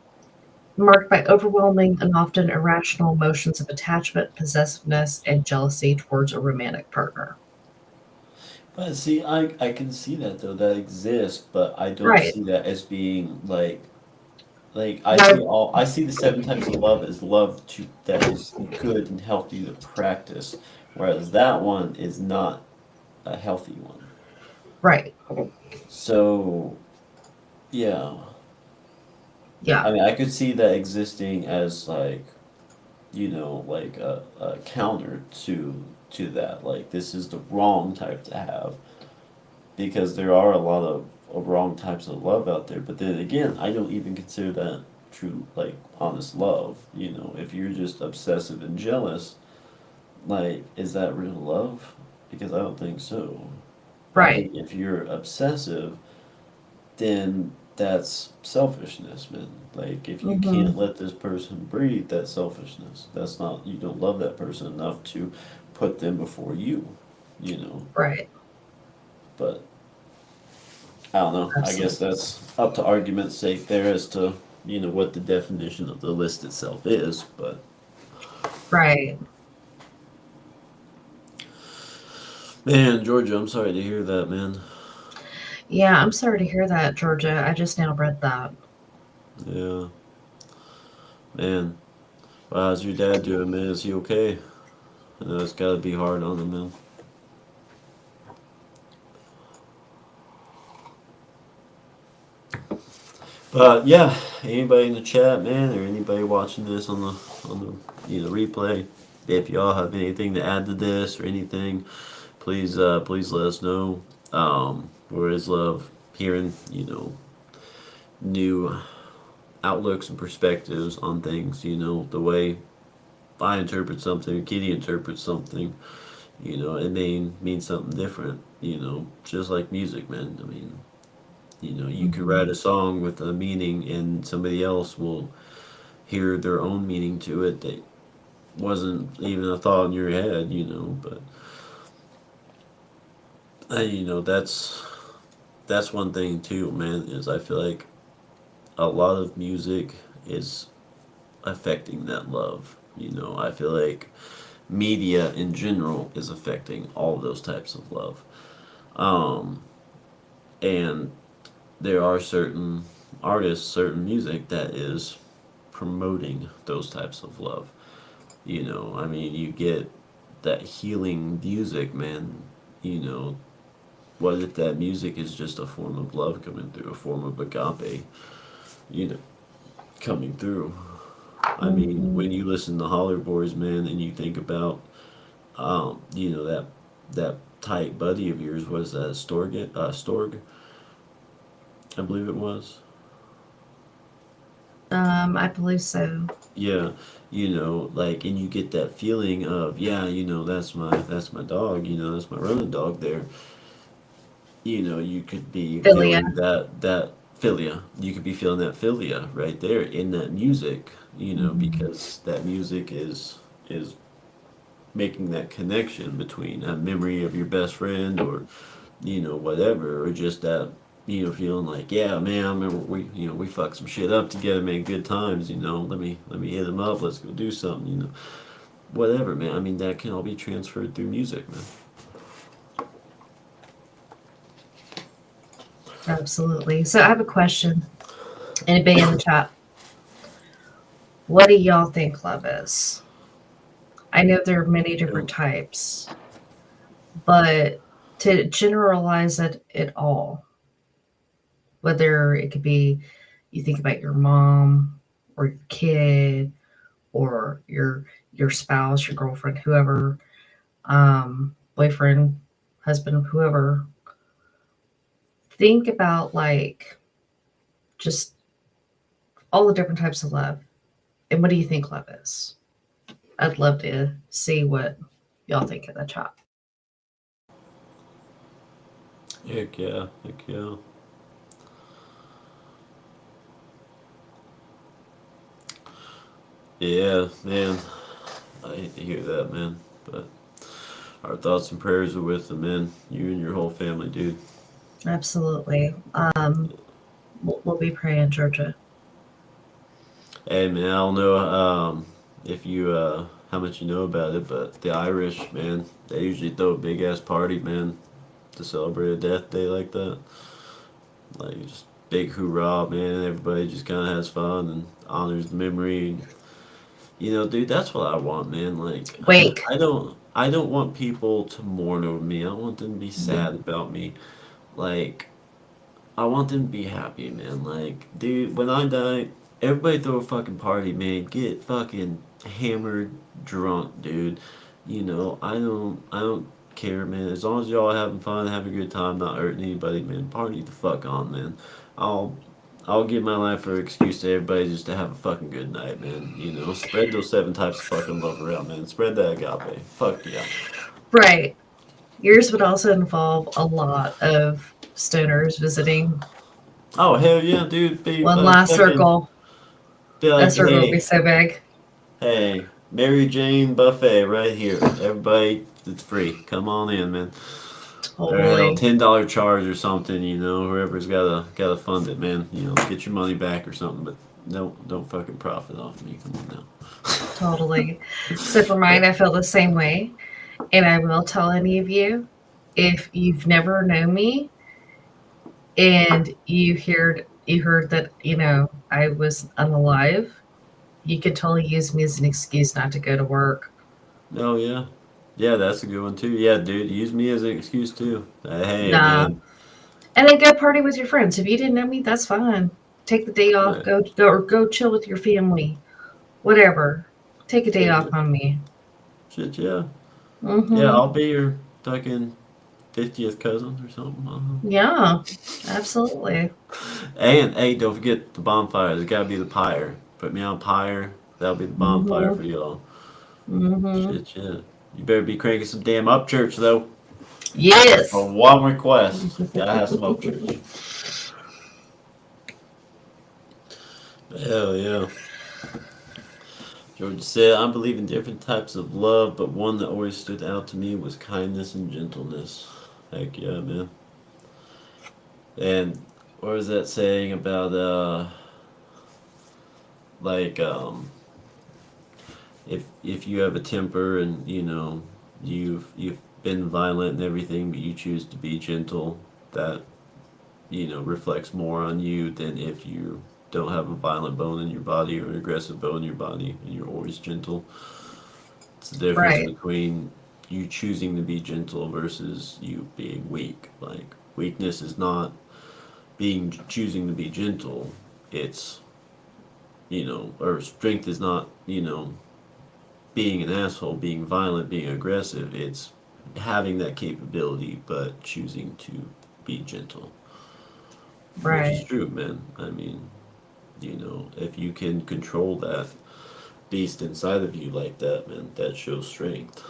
Marked by overwhelming and often irrational emotions of attachment, possessiveness, and jealousy towards a romantic partner. But see, I can see that though, that exists, but I don't Right. see that as being like Now, I see the seven types of love as love that is good and healthy to practice, whereas that one is not a healthy one. right. So yeah, I Yeah. mean I could see that existing as like like a counter to that. Like this is the wrong type to have because there are a lot of wrong types of love out there. But then again, I don't even consider that true, like honest love. If you're just obsessive and jealous, like, is that real love? Because I don't think so. I Right. think if you're obsessive, then that's selfishness, man. Like, if you Hmm. can't let this person breathe, that's selfishness. That's not, you don't love that person enough to put them before you, you know. Right. But I don't know. I guess Absolutely. that's up to argument's sake there as to what the definition of the list itself is, but Right. man, Georgia, I'm sorry to hear that, man. Yeah, I'm sorry to hear that, Georgia. I just now read that. Yeah, man. Well, how's your dad doing, man? Is he okay? I know it's gotta be hard on him, man. But yeah, anybody in the chat, man, or anybody watching this on the replay, if y'all have anything to add to this or anything, please let us know. We always love hearing new outlooks and perspectives on things. The way I interpret something, Kitty interprets something. It may mean something different. Just like music, man. I mean, you could write Mhm. a song with a meaning, and somebody else will hear their own meaning to it that wasn't even a thought in your head. But that's one thing too, man. Is I feel like a lot of music is affecting that love. I feel like media in general is affecting all of those types of love. Um, and there are certain artists, certain music that is promoting those types of love. I mean, you get that healing music, man. You know, what if that music is just a form of love coming through, a form of agape, you know, coming through? I mean, Mhm. when you listen to Holler Boys, man, and you think about, that tight buddy of yours, was that Storg, I believe it was. I believe so. Yeah, like, and you get that feeling of, yeah, that's my dog, that's my running dog there. You could be Philia. feeling that philia. You could be feeling that philia right there in that music, Mhm. because that music is making that connection between a memory of your best friend, or whatever, or just that, feeling like, yeah, man, I remember we fucked some shit up together, made good times, let me hit him up, let's go do something, whatever, man. I mean, that can all be transferred through music, man. Absolutely. So I have a question. Anybody in the chat? What do y'all think love is? I know there are many different So, types, but to generalize it all, whether it could be you think about your mom or your kid or your spouse, your girlfriend, whoever, boyfriend, husband, whoever, think about like just all the different types of love. And what do you think love is? I'd love to see what y'all think in the chat. heck yeah, heck yeah. Yeah, man, I hate to hear that, man, but our thoughts and prayers are with them, man. You and your whole family, dude. Absolutely. We'll be praying, Georgia. Hey, man, I don't know, if you how much you know about it, but the Irish, man, they usually throw a big ass party, man, to celebrate a death day like that. Like, just big hoorah, man, and everybody just kind of has fun and honors the memory. And, dude, that's what I want, man. Like, Wake. I don't want people to mourn over me. I don't want them to be sad about me. Like, I want them to be happy, man. Like, dude, when I die, everybody throw a fucking party, man. Get fucking hammered, drunk, dude. I don't care, man. As long as y'all having fun, having a good time, not hurting anybody, man. Party the fuck on, man. I'll I'll give my life for an excuse to everybody just to have a fucking good night, man. Spread those seven types of fucking love around, man. Spread that agape. Fuck yeah. Right. Yours would also involve a lot of stoners visiting Oh hell yeah, dude. Be one like last fucking, circle. be That like, circle would be hey, so big. hey, Mary Jane buffet right here. Everybody, it's free. Come on in, man. Or hell, Totally. $10 charge or something. Whoever's gotta fund it, man. Get your money back or something. But don't fucking profit off me. Come on now. Totally. So for mine, I feel the same way. And I will tell any of you, if you've never known me and you heard that, I was unalive, you could totally use me as an excuse not to go to work. Oh yeah, yeah, that's a good one too. Yeah, dude, use me as an excuse too. Hey, Nah. man. And then go party with your friends. If you didn't know me, that's fine. Take the day off, Right. go chill with your family. Whatever. Take a day Shit, off yeah. on me. Shit, yeah. Yeah, Mm-hmm. I'll be your fucking 50th cousin or something. I don't know. Yeah. Absolutely. And hey, don't forget the bonfire. There's gotta be the pyre. Put me on pyre. That'll be the bonfire Mm-hmm. for y'all. Mm-hmm. Shit, yeah. You better be cranking some damn up church though. For Yes. one request, gotta have some up church. Hell yeah. George said, I believe in different types of love, but one that always stood out to me was kindness and gentleness. Heck yeah, man. And what was that saying about like if you have a temper and you've been violent and everything, but you choose to be gentle, that reflects more on you than if you don't have a violent bone in your body or an aggressive bone in your body and you're always gentle. It's the difference Right. between you choosing to be gentle versus you being weak. Like weakness is not being choosing to be gentle. It's or strength is not being an asshole, being violent, being aggressive. It's having that capability but choosing to be gentle, which is Right. true, man. I mean, if you can control that beast inside of you like that, man, that shows strength.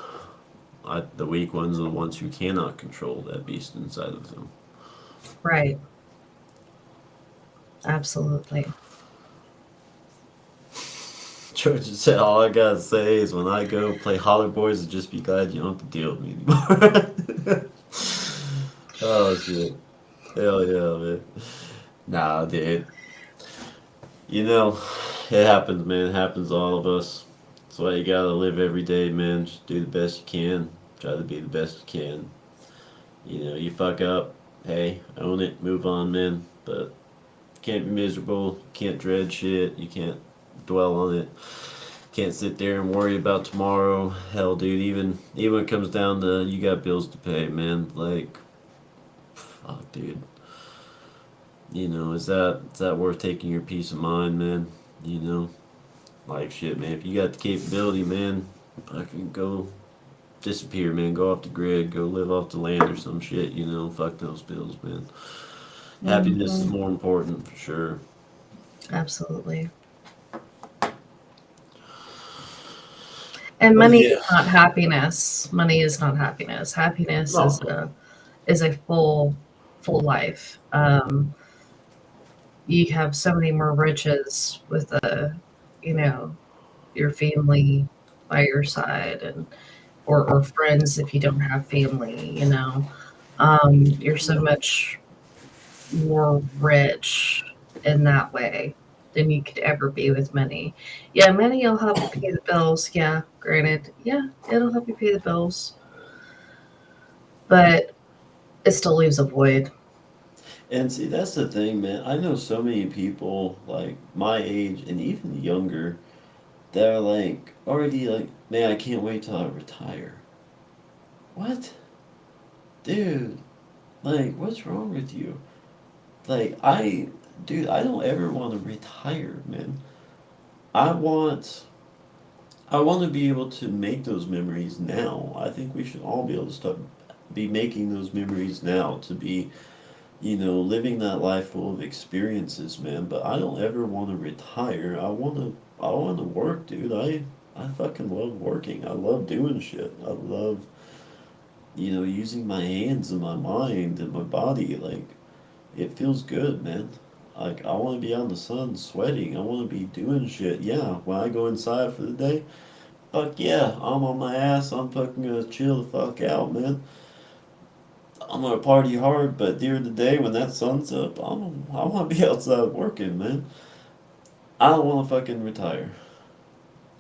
The weak ones are the ones who cannot control that beast inside of them. Right. Absolutely. George said, "All I gotta say is when I go play Holler Boys, just be glad you don't have to deal with me anymore." Oh shit! Hell yeah, man. Nah, dude. You know, it happens, man. It happens to all of us. That's why you gotta live every day, man. Just do the best you can. Try to be the best you can. You fuck up. Hey, own it. Move on, man. But you can't be miserable. You can't dread shit. You can't dwell on it. Can't sit there and worry about tomorrow. Hell, dude. Even when it comes down to you got bills to pay, man. Like, fuck, dude. Is that worth taking your peace of mind, man? You know, like shit, man. If you got the capability, man, fucking go disappear, man. Go off the grid. Go live off the land or some shit. Fuck those bills, man. Happiness is Mm-hmm. more important for sure. Absolutely. And But money yeah, is not happiness. Money is not happiness. Happiness no, is no. a full life. You have so many more riches with you know, your family by your side, and or friends if you don't have family. You're so much more rich in that way than you could ever be with money. Yeah, money will help you pay the bills. Yeah, granted. Yeah, it'll help you pay the bills, but it still leaves a void. And see, that's the thing, man. I know so many people like my age and even younger that are like already like, man, I can't wait till I retire. What, dude? Like, what's wrong with you? Like, dude, I don't ever want to retire, man. I want, I want to be able to make those memories now. I think we should all be able to start be making those memories now to be living that life full of experiences, man. But I don't ever want to retire. I want to work, dude. I fucking love working. I love doing shit. I love, using my hands and my mind and my body. Like, it feels good, man. Like, I want to be out in the sun sweating. I want to be doing shit. Yeah, when I go inside for the day, fuck yeah, I'm on my ass. I'm fucking gonna chill the fuck out, man. I'm gonna party hard, but during the day when that sun's up, I want to be outside working, man. I don't want to fucking retire.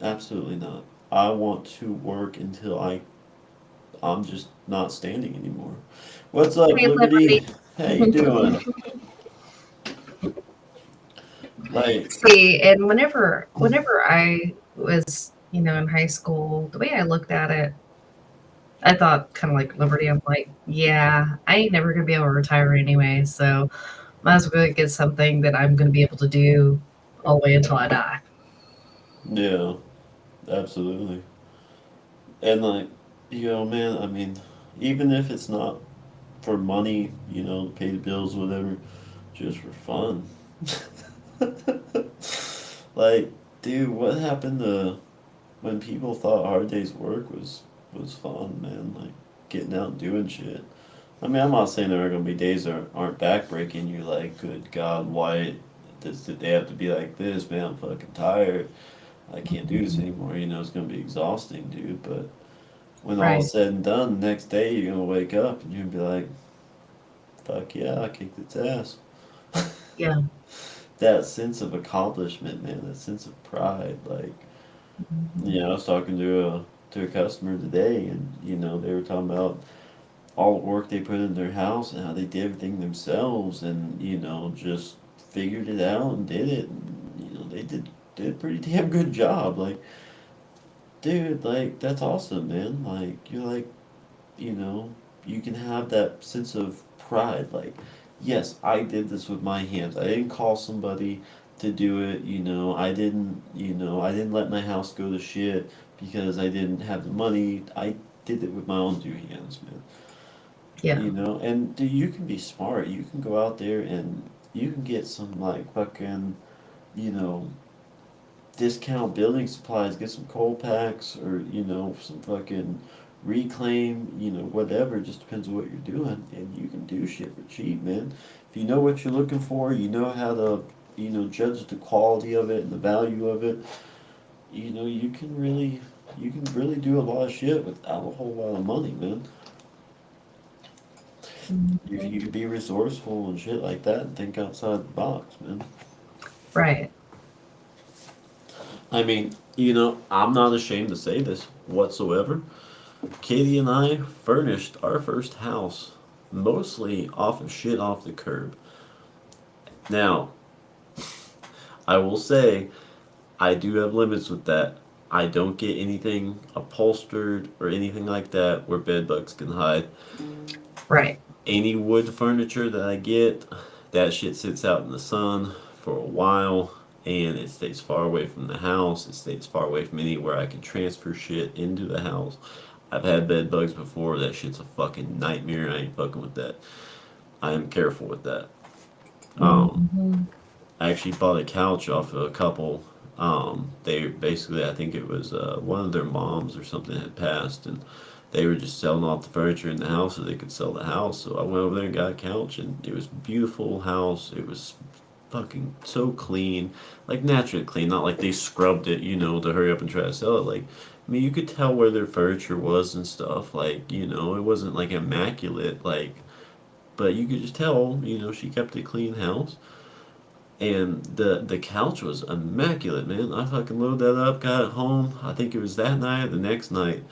Absolutely not. I want to work until I'm just not standing anymore. What's up, Hey, Liberty? Liberty. How you doing? Like, See, and whenever I was, in high school, the way I looked at it, I thought kind of like Liberty. I'm like, yeah, I ain't never gonna be able to retire anyway, so might as well get something that I'm gonna be able to do all the way until I die. yeah, absolutely. And like, man, I mean, even if it's not for money, to pay the bills, whatever, just for fun. Like, dude, what happened to when people thought hard days work was fun, man? Like getting out and doing shit. I mean, I'm not saying there are gonna be days that aren't backbreaking. You're like, good God, why does the day have to be like this, man? I'm fucking tired. I can't do this anymore. It's gonna be exhausting, dude. But when all Right. is said and done, the next day you're gonna wake up and you're gonna be like, fuck yeah, I kicked its ass. Yeah. That sense of accomplishment, man. That sense of pride, like. I was talking to a customer today, and they were talking about all the work they put in their house and how they did everything themselves, and just figured it out and did it. And, they did a pretty damn good job. Like, dude, like that's awesome, man. Like, you're like, you know, you can have that sense of pride. Like, yes, I did this with my hands. I didn't call somebody to do it. I didn't let my house go to shit because I didn't have the money. I did it with my own two hands, man. Yeah. And dude, you can be smart. You can go out there and you can get some like fucking, you know, discount building supplies, get some coal packs or, some fucking reclaim, whatever, just depends on what you're doing. And you can do shit for cheap, man. If you know what you're looking for, you know how to, judge the quality of it and the value of it, you can really do a lot of shit without a whole lot of money, man. You can be resourceful and shit like that and think outside the box, man. Right. I mean, I'm not ashamed to say this whatsoever. Katie and I furnished our first house mostly off of shit off the curb. Now, I will say I do have limits with that. I don't get anything upholstered or anything like that where bed bugs can hide. Right. Any wood furniture that I get, that shit sits out in the sun for a while and it stays far away from the house. It stays far away from anywhere I can transfer shit into the house. I've had bed bugs before. That shit's a fucking nightmare. I ain't fucking with that. I am careful with that. Um, Hmm. I actually bought a couch off of a couple. They basically, I think it was one of their moms or something had passed, and they were just selling off the furniture in the house so they could sell the house. So I went over there and got a couch, and it was a beautiful house. It was fucking so clean, like naturally clean, not like they scrubbed it, to hurry up and try to sell it. Like, I mean, you could tell where their furniture was and stuff. Like, it wasn't like immaculate, like, but you could just tell, she kept a clean house. And the couch was immaculate, man. I fucking loaded that up, got it home. I think it was that night or the next night.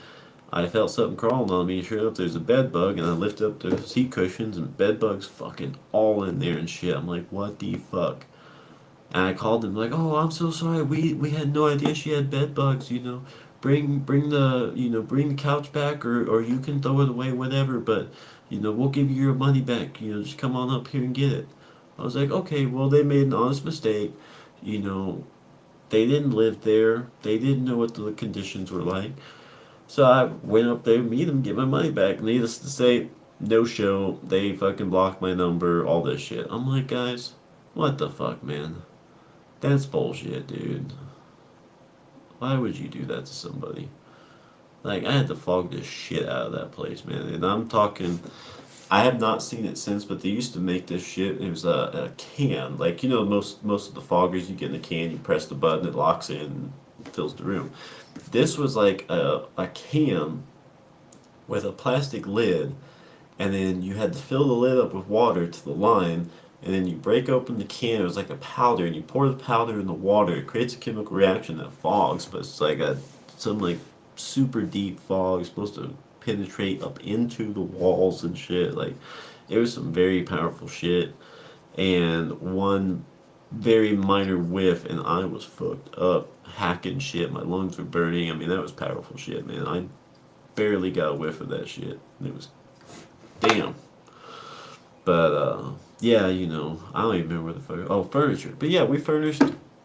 I felt something crawling on me. Sure enough, there's a bed bug, and I lift up the seat cushions, and bed bugs fucking all in there and shit. I'm like, what the fuck? And I called them like, oh, I'm so sorry. We had no idea she had bed bugs. Bring the couch back, or you can throw it away, whatever. But we'll give you your money back. Just come on up here and get it. I was like, okay, well, they made an honest mistake. You know, they didn't live there. They didn't know what the conditions were like. So I went up there, meet them, get my money back. Needless to say, no show. They fucking blocked my number, all this shit. I'm like, guys, what the fuck, man? That's bullshit, dude. Why would you do that to somebody? Like, I had to fog the shit out of that place, man. And I'm talking, I have not seen it since, but they used to make this shit. It was a can. Like, most of the foggers, you get in a can, you press the button, it locks in, and fills the room. This was like a can with a plastic lid, and then you had to fill the lid up with water to the line, and then you break open the can. It was like a powder, and you pour the powder in the water. It creates a chemical reaction that fogs, but it's like some like super deep fog. It's supposed to penetrate up into the walls and shit. Like it was some very powerful shit. And one very minor whiff, and I was fucked up, hacking shit. My lungs were burning. I mean, that was powerful shit, man. I barely got a whiff of that shit. It was damn. But yeah, I don't even remember where the fuck. Oh, furniture. But yeah, we furnished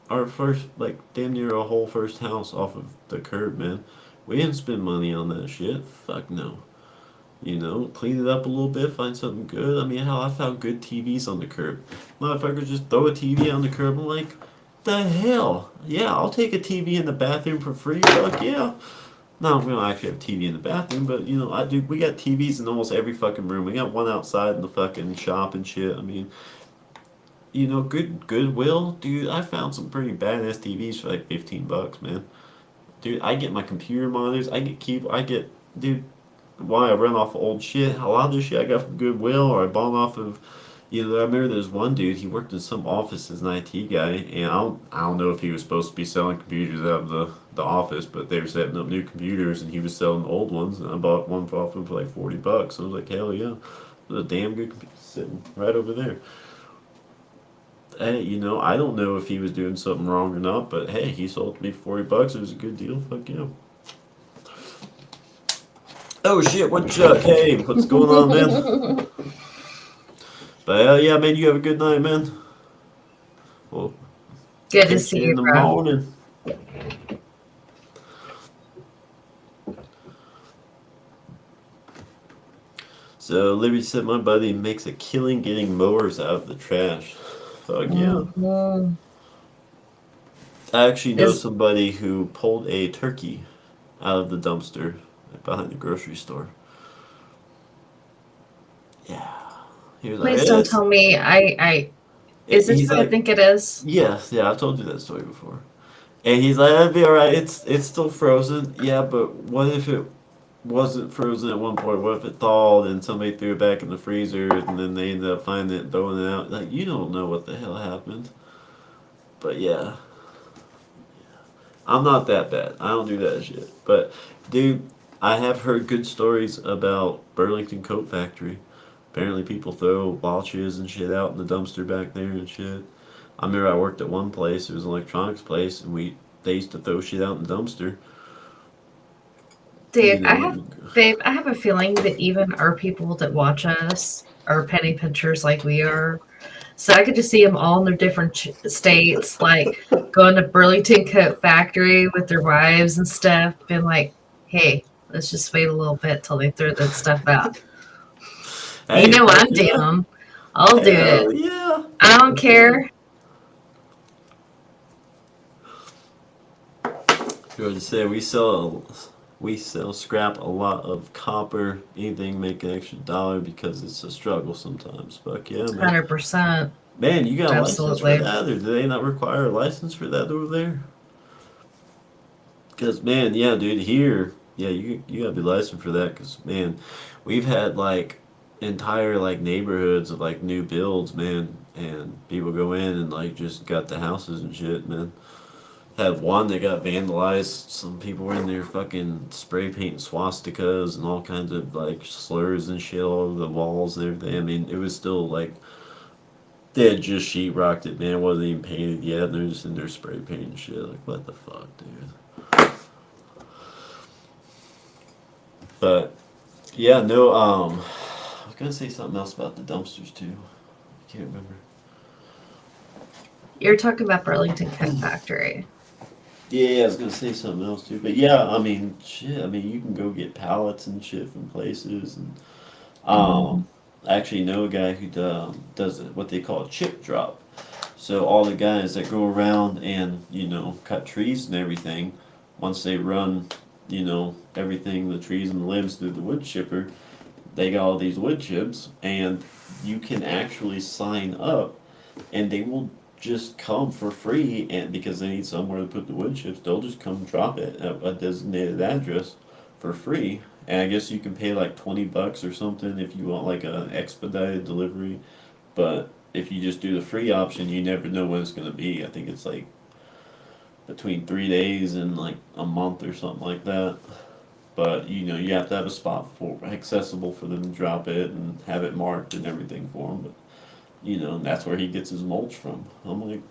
our first, like, damn near a whole first house off of the curb, man. We didn't spend money on that shit. Fuck no. Clean it up a little bit, find something good. I mean, hell, I found good TVs on the curb. Motherfuckers just throw a TV on the curb. I'm like, the hell? Yeah, I'll take a TV in the bathroom for free. Fuck yeah. No, we don't actually have a TV in the bathroom, but I do. We got TVs in almost every fucking room. We got one outside in the fucking shop and shit. I mean, Goodwill, dude. I found some pretty badass TVs for like $15, man. Dude, I get my computer monitors. Dude. Why I run off of old shit. A lot of this shit I got from Goodwill, or I bought off of. I remember there's one dude. He worked in some office as an IT guy, and I don't know if he was supposed to be selling computers out of the office, but they were setting up new computers, and he was selling old ones. And I bought one off him for like $40. I was like, hell yeah, it was a damn good computer sitting right over there. Hey, I don't know if he was doing something wrong or not, but hey, he sold it to me for $40. It was a good deal. Fuck yeah. Oh shit, what's up, hey, what's going on, man? But yeah, man, you have a good night, man. Well, Good to catch see you in you, the bro. morning. So Liberty said my buddy makes a killing getting mowers out of the trash. Fuck yeah. Mhm. I actually know Is somebody who pulled a turkey out of the dumpster behind the grocery store. Yeah. He was like, please don't tell me is this he's who I like, think it is? yes, yeah, I've told you that story before. And he's like, that'd be alright. It's still frozen. Yeah, but what if it wasn't frozen at one point? What if it thawed and somebody threw it back in the freezer and then they ended up finding it and throwing it out? Like, you don't know what the hell happened. But yeah, I'm not that bad. I don't do that shit. But dude, I have heard good stories about Burlington Coat Factory. Apparently, people throw watches and shit out in the dumpster back there and shit. I remember I worked at one place. It was an electronics place, and they used to throw shit out in the dumpster. You Dave, know, babe, I have a feeling that even our people that watch us are penny pinchers like we are. So I could just see them all in their different states, like going to Burlington Coat Factory with their wives and stuff, being like, "Hey, let's just wait a little bit till they throw that stuff out." You hey, know fuck I'm yeah, down. I'll do it. hell yeah. I don't Fuck yeah. care. George said we sell scrap a lot of copper, anything make an extra dollar because it's a struggle sometimes. Fuck yeah, man. 100%. Man, you got a license for Absolutely. that, or do they not require a license for that over there? Cause man, yeah, dude, here, yeah, you gotta be licensed for that. Cause man, we've had like entire like neighborhoods of like new builds, man, and people go in and like just got the houses and shit, man. Had one that got vandalized. Some people were in there fucking spray painting swastikas and all kinds of like slurs and shit all over the walls and everything. I mean, it was still like they had just sheetrocked it, man. It wasn't even painted yet. And they're just in there spray painting shit. Like, what the fuck, dude? But yeah, no. I was gonna say something else about the dumpsters too. I can't remember. You're talking about Burlington Coat Factory. Yeah, I was gonna say something else too. But yeah, I mean, shit. I mean, you can go get pallets and shit from places, and Mm. I actually know a guy who does what they call a chip drop. So all the guys that go around and cut trees and everything, once they run everything, the trees and the limbs through the wood chipper, they got all these wood chips, and you can actually sign up, and they will just come for free, and because they need somewhere to put the wood chips, they'll just come drop it at a designated address for free. And I guess you can pay like $20 or something if you want like an expedited delivery. But if you just do the free option, you never know when it's gonna be. I think it's like between 3 days and like a month or something like that. But you have to have a spot for accessible for them to drop it and have it marked and everything for them. But that's where he gets his mulch from. I'm like,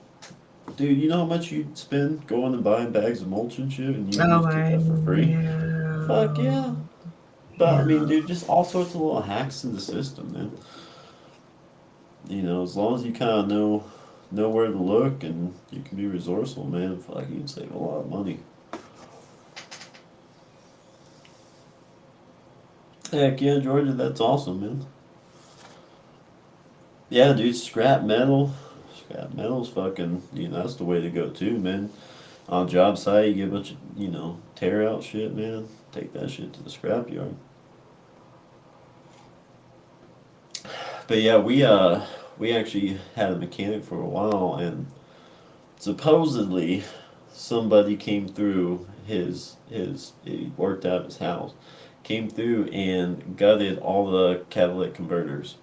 dude, you know how much you'd spend going and buying bags of mulch and shit, and you Oh, just get I that for free? Fuck know. yeah. But I mean, Yeah. dude, just all sorts of little hacks in the system, man. As long as you kind of know where to look and you can be resourceful, man. Fuck, you can save a lot of money. Heck yeah, Georgia, that's awesome, man. Yeah, dude, scrap metal. Scrap metal's fucking, that's the way to go too, man. On job site, you get a bunch of, tear out shit, man. Take that shit to the scrap yard. But yeah, we actually had a mechanic for a while, and supposedly somebody came through he worked out his house, came through and gutted all the catalytic converters.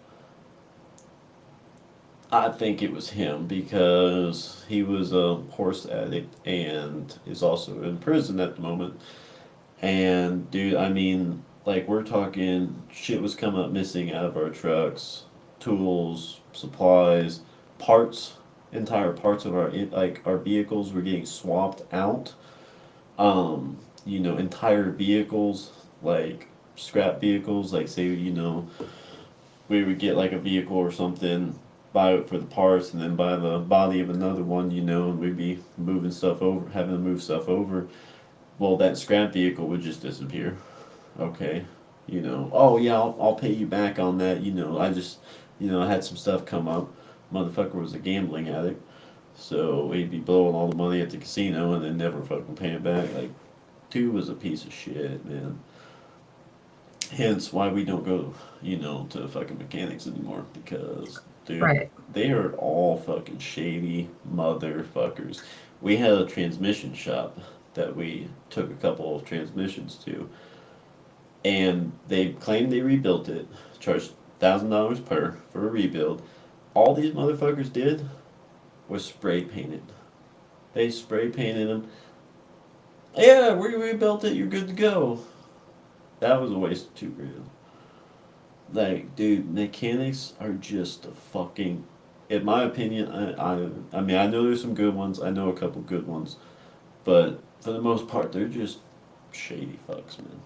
I think it was him because he was a horse addict and is also in prison at the moment. And dude, I mean, like we're talking shit was coming up missing out of our trucks, tools, supplies, parts, entire parts of our vehicles were getting swapped out. Entire vehicles like scrap vehicles, like say we would get like a vehicle or something, buy it for the parts, and then buy the body of another one, and we'd be moving stuff over, having to move stuff over. Well, that scrap vehicle would just disappear. Okay, oh yeah, I'll pay you back on that. I just, I had some stuff come up. Motherfucker was a gambling addict, so he'd be blowing all the money at the casino and then never fucking pay it back. Like, dude was a piece of shit, man. Hence why we don't go, to fucking mechanics anymore because, dude, Right. they are all fucking shady motherfuckers. We had a transmission shop that we took a couple of transmissions to, and they claimed they rebuilt it, charged $1,000 per for a rebuild. All these motherfuckers did was spray paint it. They spray painted them. Yeah, we rebuilt it. You're good to go. That was a waste of $2 grand. Like, dude, mechanics are just a fucking. In my opinion, I mean, I know there's some good ones. I know a couple good ones, but for the most part, they're just shady fucks, man.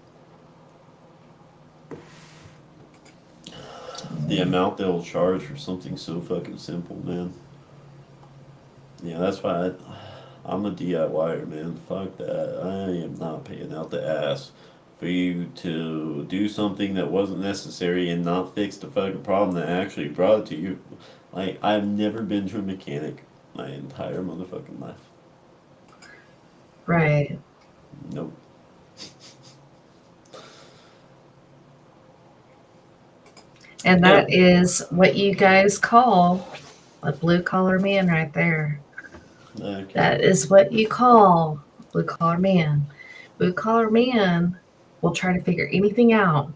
The amount they'll charge for something so fucking simple, man. Yeah, that's why I'm a DIYer, man. Fuck that. I am not paying out the ass for you to do something that wasn't necessary and not fix the fucking problem that actually brought it to you. Like, I've never been to a mechanic my entire motherfucking life. Right. Nope. And Yeah. that is what you guys call a blue collar man right there. Okay. That is what you call blue collar man. Blue collar man will try to figure anything out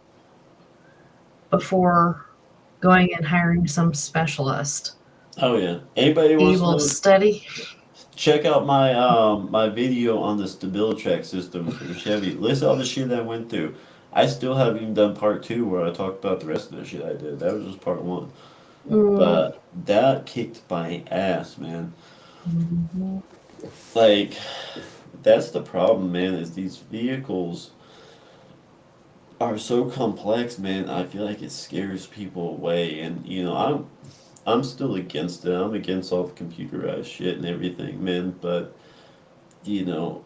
before going and hiring some specialist. Oh yeah. Anybody He wants to will know? study. Check out my video on the StabiliTrak system for Chevy. List all the shit I went through. I still haven't even done part two where I talked about the rest of the shit I did. That was just part one. Mm, But that kicked my ass, man. mhm. Like, that's the problem, man, is these vehicles are so complex, man. I feel like it scares people away. And, I'm still against it. I'm against all the computerized shit and everything, man. But, you know,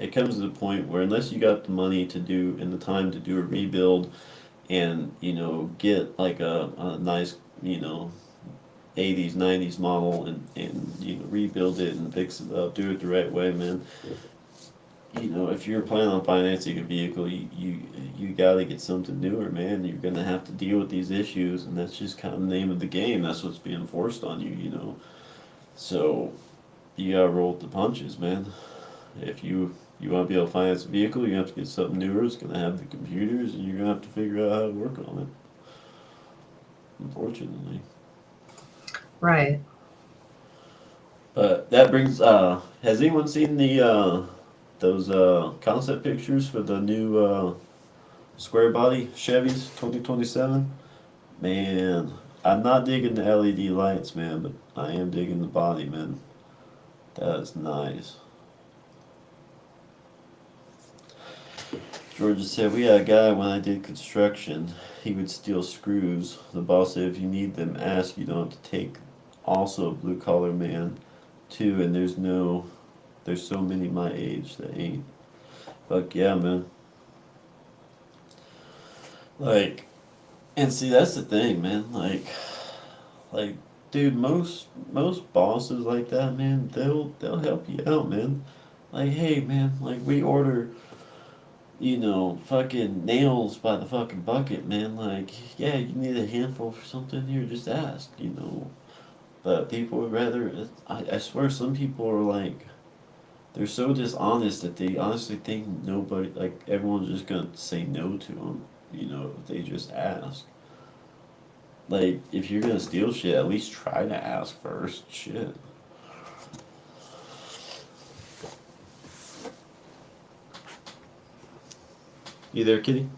it comes to the point where unless you got the money to do and the time to do a rebuild and, get like a nice, 80s, 90s model and rebuild it and fix it up, do it the right way, man. If you're planning on financing a vehicle, you got to get something newer, man. You're gonna have to deal with these issues, and that's just kind of the name of the game. That's what's being forced on you. So you gotta roll with the punches, man. If you want to be able to finance a vehicle, you have to get something newer. It's gonna have the computers, and you're gonna have to figure out how to work on it. Unfortunately. Right. But that brings. Has anyone seen the those concept pictures for the new square body Chevys 2027? Man, I'm not digging the LED lights, man, but I am digging the body, man. That is nice. Georgia said, we had a guy when I did construction. He would steal screws. The boss said, if you need them, ask. You don't have to take. Also, a blue collar man, too, and there's so many my age that ain't. Fuck yeah, man. Like, and see, that's the thing, man. Like, dude, most bosses like that, man, they'll help you out, man. Like, hey, man, like we order, fucking nails by the fucking bucket, man. Like, yeah, you need a handful for something here, just ask. But people would rather. I swear, some people are like, they're so dishonest that they honestly think nobody, like, everyone's just gonna say no to them, if they just ask. Like, if you're gonna steal shit, at least try to ask first. Shit. You there, kitty?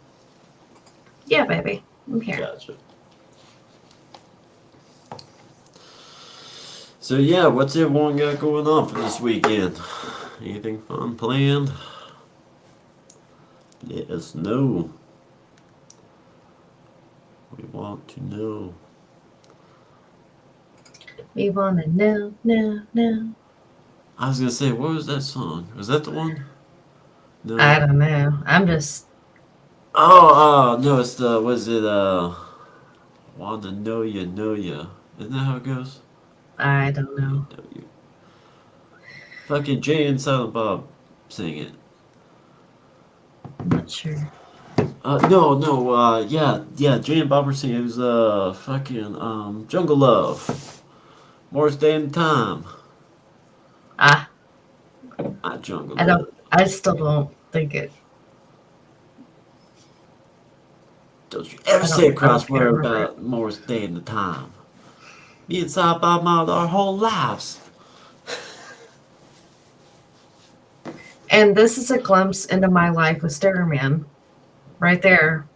Yeah, baby. I'm here. Gotcha. So yeah, what's everyone got going on for this weekend? Anything fun planned? Let us know. We want to know. We wanna know. I was gonna say, what was that song? Was that the one? No. I don't know. I'm just. Oh, no, it's the, was it, want to know ya, know ya. Isn't that how it goes? I don't know. Know you. Fucking Jay and Silent Bob sing it. I'm not sure. No, yeah, Jay and Bob were singing. It was, fucking, Jungle Love. Morris Day and Time. Ah, Not Jungle I Love. don't. I still don't think it. Don't you ever I say a don't. I cross don't care. word Remember it. about Morris Day and the Time. Me and Silent Bob modeled our whole lives. And this is a glimpse into my life with Stair Man, right there.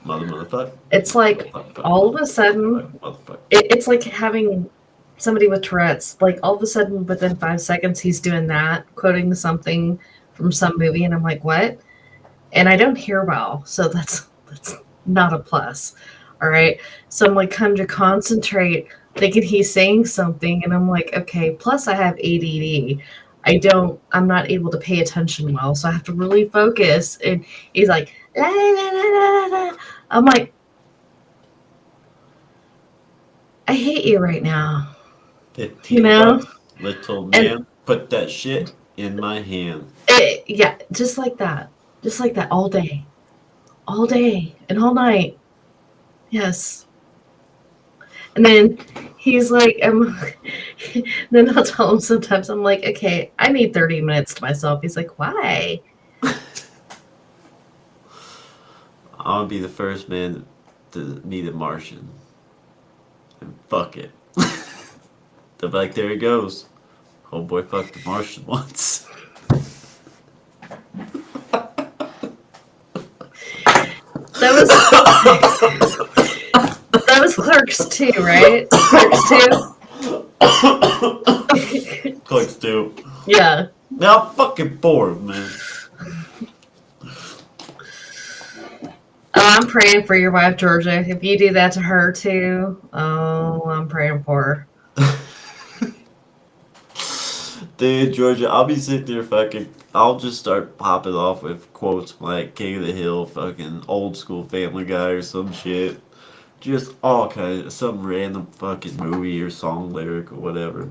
Motherfucker. It's like all of a sudden, Motherfucker. it's like having somebody with Tourette's. Like all of a sudden, within 5 seconds, he's doing that, quoting something from some movie, and I'm like, what? And I don't hear well, so that's not a plus. All right, so I'm like kind of concentrate, thinking he's saying something, and I'm like, okay. Plus, I have ADD. I'm not able to pay attention well, so I have to really focus. And he's like, la, la, la, la, la. I'm like, I hate you right now. 15 Know? bucks. Little And man, put that shit in my hand. yeah, just like that. Just like that all day. All day and all night. Yes. And then he's like, then I'll tell him sometimes, I'm like, okay, I need 30 minutes to myself. He's like, why? I'll be the first man to meet a Martian. And fuck it. They'll be like, there he goes. Homeboy fucked the Martian once. That was that was Clerks 2, right? Clerks 2? Clicks too. Yeah. Now I'm fucking bored, man. I'm praying for your wife, Georgia. If you do that to her too, oh, I'm praying for her. Dude, Georgia, I'll be sitting there fucking. I'll just start popping off with quotes like King of the Hill, fucking old school Family Guy or some shit. Just all kinds of some random fucking movie or song lyric or whatever.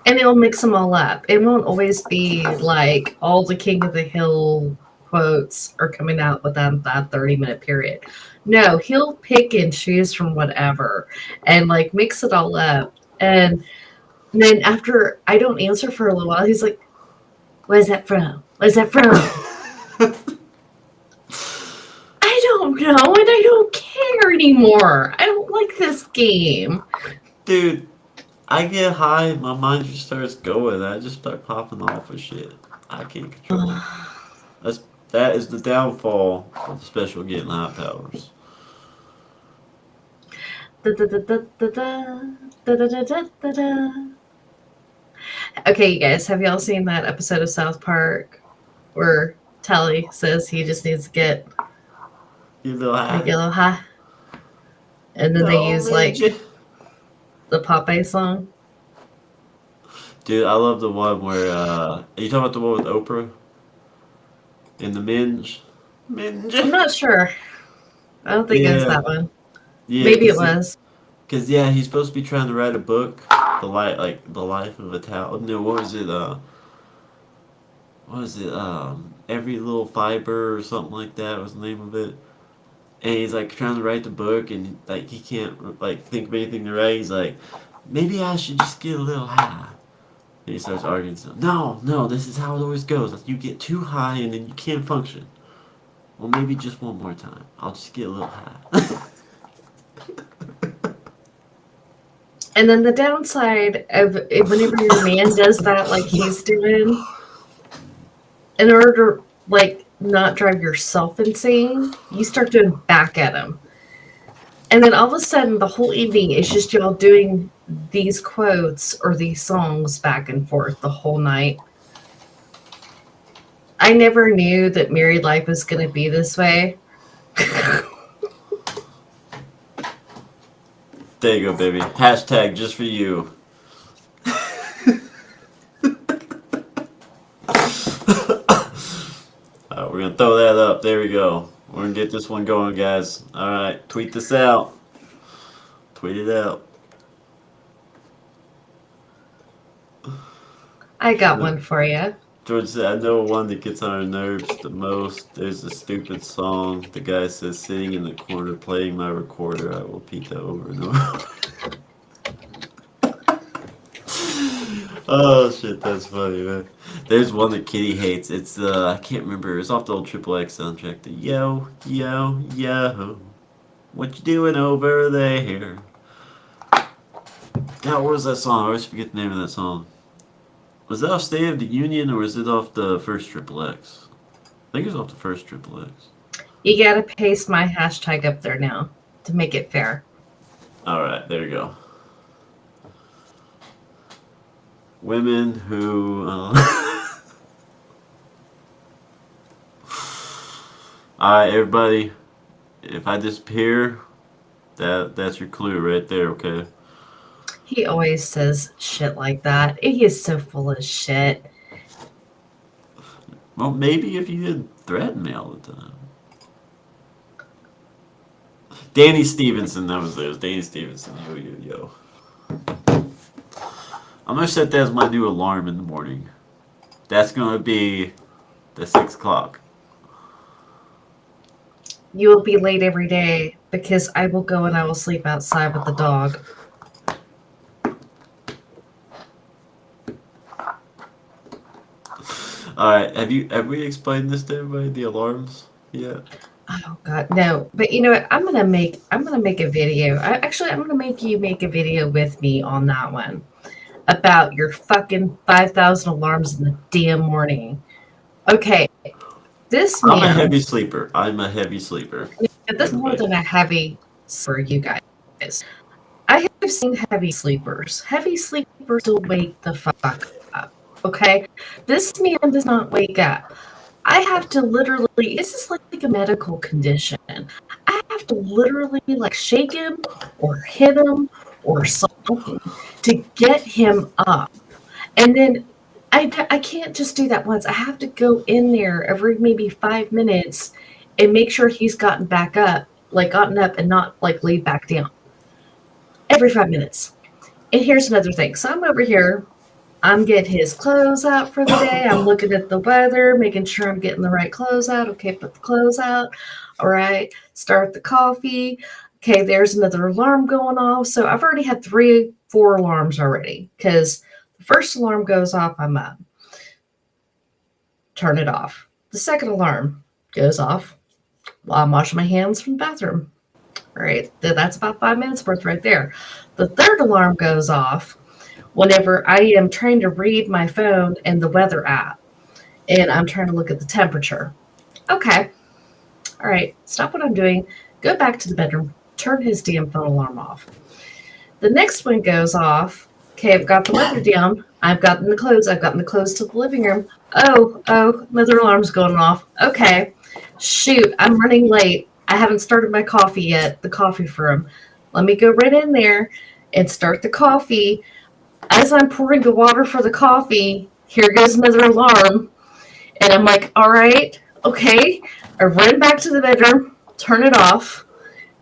And it'll mix them all up. It won't always be like all the King of the Hill quotes are coming out within that 30-minute period. No, he'll pick and choose from whatever and like mix it all up. And then after I don't answer for a little while, he's like, where's that from? Where's that from? I don't know, and I don't care anymore. I don't like this game. Dude, I get high, my mind just starts going. I just start popping off with shit. I can't control it. That's that is the downfall of the special getting high powers. Okay, you guys, have y'all seen that episode of South Park where Tally says he just needs to You know get high. a little high, and then they No, use Midget. like the Popeye song? Dude, I love the one where are you talking about the one with Oprah in the Minge? Minge. I'm not sure. I don't think it was Yeah, that one. yeah, Maybe it was. cause yeah, he's supposed to be trying to write a book, the life of a town. No, what was it? What was it? Every little fiber or something like that was the name of it. And he's like trying to write the book, and like he can't like think of anything to write. He's like, maybe I should just get a little high. And he starts arguing. So, no, no, this is how it always goes. Like, you get too high, and then you can't function. Well, maybe just one more time. I'll just get a little high. And then the downside of whenever your man does that, like he's doing, in order to like not drive yourself insane, you start doing back at him. And then all of a sudden, the whole evening is just y'all doing these quotes or these songs back and forth the whole night. I never knew that married life was going to be this way. There you go, baby. Hashtag just for you. We're gonna throw that up. There we go. We're gonna get this one going, guys. All right, tweet this out. Tweet it out. I got one for you. George said, I know one that gets on our nerves the most. There's a stupid song. The guy says, sitting in the corner playing my recorder. I will repeat that over and over. Oh shit, that's funny, man. There's one that Kitty hates. It's I can't remember. It's off the old Triple X soundtrack. The yo yo yo, what you doing over there? God, what was that song? I always forget the name of that song. Was that off State of the Union or was it off the first Triple X? I think it was off the first Triple X. You got to paste my hashtag up there now to make it fair. All right, there you go. Women who. Alright, everybody. If I disappear, that's your clue right there, okay? He always says shit like that. He is so full of shit. Well, maybe if you didn't threaten me all the time. Danny Stevenson, that was it. It was Danny Stevenson. Yo, yo, yo. I'm gonna set that as my new alarm in the morning. That's gonna be the 6 o'clock. You will be late every day because I will go and I will sleep outside with the dog. Alright, have we explained this to everybody, the alarms yet? Oh God, no! But you know what? I'm gonna make a video. I'm gonna make you make a video with me on that one about your fucking 5,000 alarms in the damn morning. Okay, this I'm a man. heavy sleeper. I'm a heavy sleeper. This is more than a heavy for you guys. I have seen heavy sleepers. Heavy sleepers will wake the fuck up. Okay, this man does not wake up. I have to literally, this is like a medical condition. I have to literally like shake him or hit him or something to get him up. And then I can't just do that once. I have to go in there every maybe 5 minutes and make sure he's gotten back up, like gotten up and not like laid back down. Every 5 minutes. And here's another thing. So I'm over here. I'm getting his clothes out for the day. I'm looking at the weather, making sure I'm getting the right clothes out. Okay, put the clothes out. All right, start the coffee. Okay, there's another alarm going off. So I've already had 4 alarms already because the first alarm goes off, I'm up. Turn it off. The second alarm goes off while I'm washing my hands from the bathroom. All right, that's about 5 minutes worth right there. The third alarm goes off whenever I am trying to read my phone and the weather app and I'm trying to look at the temperature. Okay, all right, stop what I'm doing, go back to the bedroom, turn his damn phone alarm off. The next one goes off. Okay, I've got the weather down. I've gotten the clothes. I've gotten the clothes to the living room. Oh, another alarm's going off. Okay, shoot, I'm running late. I haven't started my coffee yet, the coffee for him. Let me go right in there and start the coffee. As I'm pouring the water for the coffee, here goes another alarm. And I'm like, all right, okay. I run back to the bedroom, turn it off,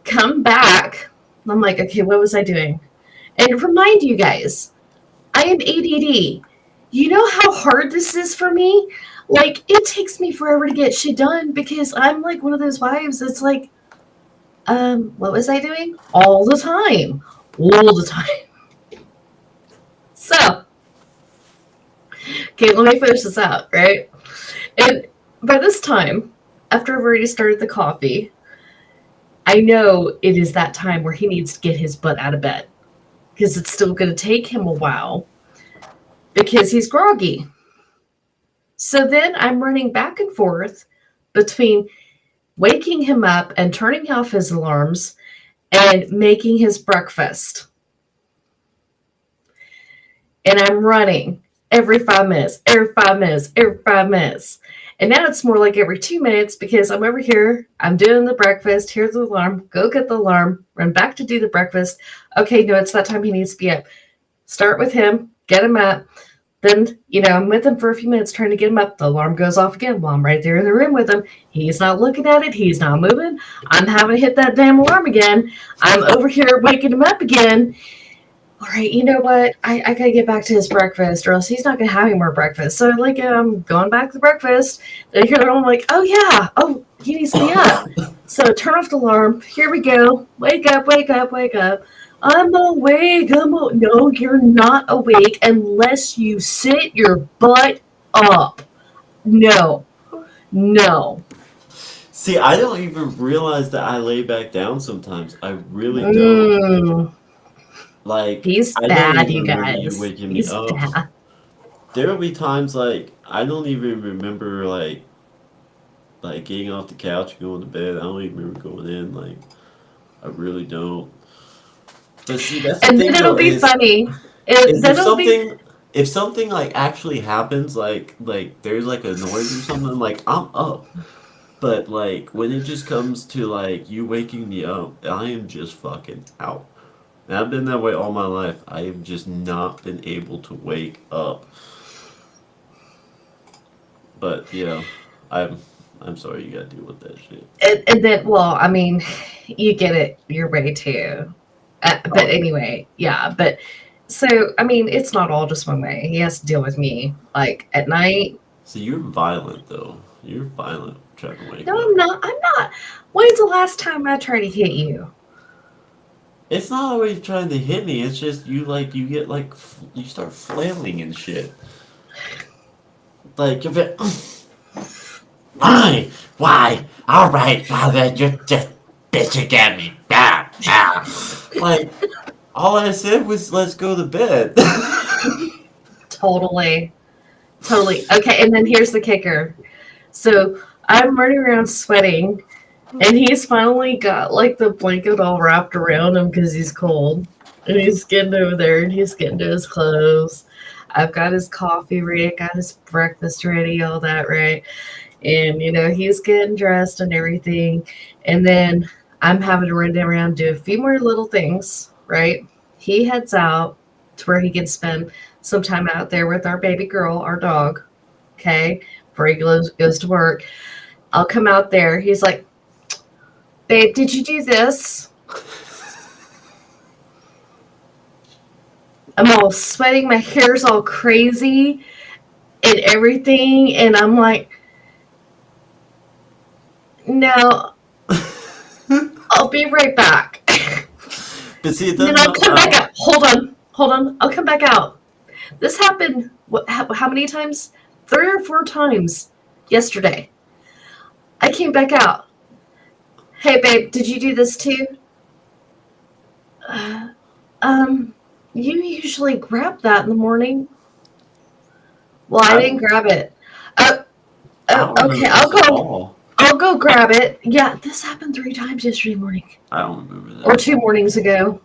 come back. I'm like, okay, what was I doing? And remind you guys, I am ADD. You know how hard this is for me? Like, it takes me forever to get shit done because I'm like one of those wives that's like, what was I doing? All the time. All the time. So, okay, let me finish this out, right? And by this time, after I've already started the coffee, I know it is that time where he needs to get his butt out of bed because it's still going to take him a while because he's groggy. So then I'm running back and forth between waking him up and turning off his alarms and making his breakfast. And I'm running every 5 minutes, every 5 minutes, every 5 minutes. And now it's more like every 2 minutes because I'm over here, I'm doing the breakfast, here's the alarm, go get the alarm, run back to do the breakfast. Okay, no, it's that time he needs to be up. Start with him, get him up. Then, I'm with him for a few minutes trying to get him up. The alarm goes off again while I'm right there in the room with him. He's not looking at it. He's not moving. I'm having to hit that damn alarm again. I'm over here waking him up again. All right, you know what? I got to get back to his breakfast or else he's not going to have any more breakfast. So, I'm going back to breakfast. Then here I'm like, oh, yeah. Oh, he needs to be up. So turn off the alarm. Here we go. Wake up, wake up, wake up. I'm awake. No, you're not awake unless you sit your butt up. No. See, I don't even realize that I lay back down sometimes. I really don't. Like, He's I don't bad, even you remember you guys. waking me He's up. bad. There will be times like I don't even remember like getting off the couch and going to bed. I don't even remember going in. Like, I really don't. But see, that's the And then thing it'll though be funny. is Then it'll be if something like actually happens, like there's like a noise or something, like I'm up. But like when it just comes to like you waking me up, I am just fucking out. And I've been that way all my life. I have just not been able to wake up. But yeah, I'm I'm sorry you gotta deal with that shit. and then well, I mean, you get it your way too. But Oh yeah. anyway, yeah. But so I mean, it's not all just one way. He has to deal with me. Like at night. So you're violent though. You're violent trying to wake No, up. I'm not. I'm not. When's the last time I tried to hit you? It's not always trying to hit me. It's just you get you start flailing and shit. Like if it why all right well then you're just bitching at me. Like all I said was let's go to bed. Totally. Totally. Okay, and then here's the kicker. So I'm running around sweating, and he's finally got like the blanket all wrapped around him because he's cold. And he's getting over there and he's getting to his clothes. I've got his coffee ready, I got his breakfast ready, all that right. And he's getting dressed and everything. And then I'm having to run around do a few more little things, right? He heads out to where he can spend some time out there with our baby girl, our dog, okay, before he goes to work. I'll come out there. He's like, babe, did you do this? I'm all sweating. My hair's all crazy and everything. And I'm like, no, I'll be right back. But see, it Then doesn't. I'll come back out. Hold on. I'll come back out. This happened, how many times? 3 or 4 times yesterday. I came back out. Hey, babe, did you do this too? Uh, um, You usually grab that in the morning. Well, I I didn't don't. grab it. I don't Okay, remember this at all. I'll go grab it. Yeah, this happened 3 times yesterday morning. I don't remember Or that. 2 mornings ago.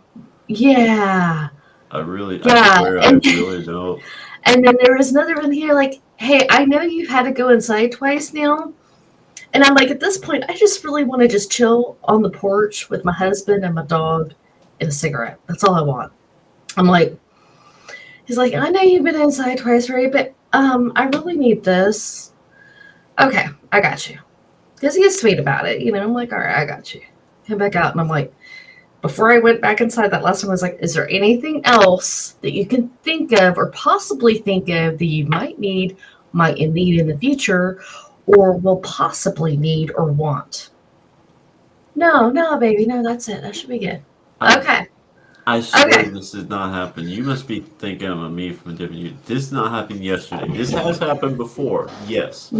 Yeah. I Yeah. swear, I And really don't. and then there was another one here, like, hey, I know you've had to go inside twice now. And I'm like, at this point, I just really want to just chill on the porch with my husband and my dog and a cigarette. That's all I want. I'm like, he's like, I know you've been inside twice, right? But I really need this. Okay, I got you. Because he is sweet about it. I'm like, all right, I got you. Come back out. And I'm like, before I went back inside that last time, I was like, is there anything else that you can think of or possibly think of that you might need in the future, or will possibly need or want? No, no, baby. No, that's it. That should be good. I Okay. I swear Okay. this did not happen. You must be thinking of me from a different year. This did not happen yesterday. This has happened before. Yes.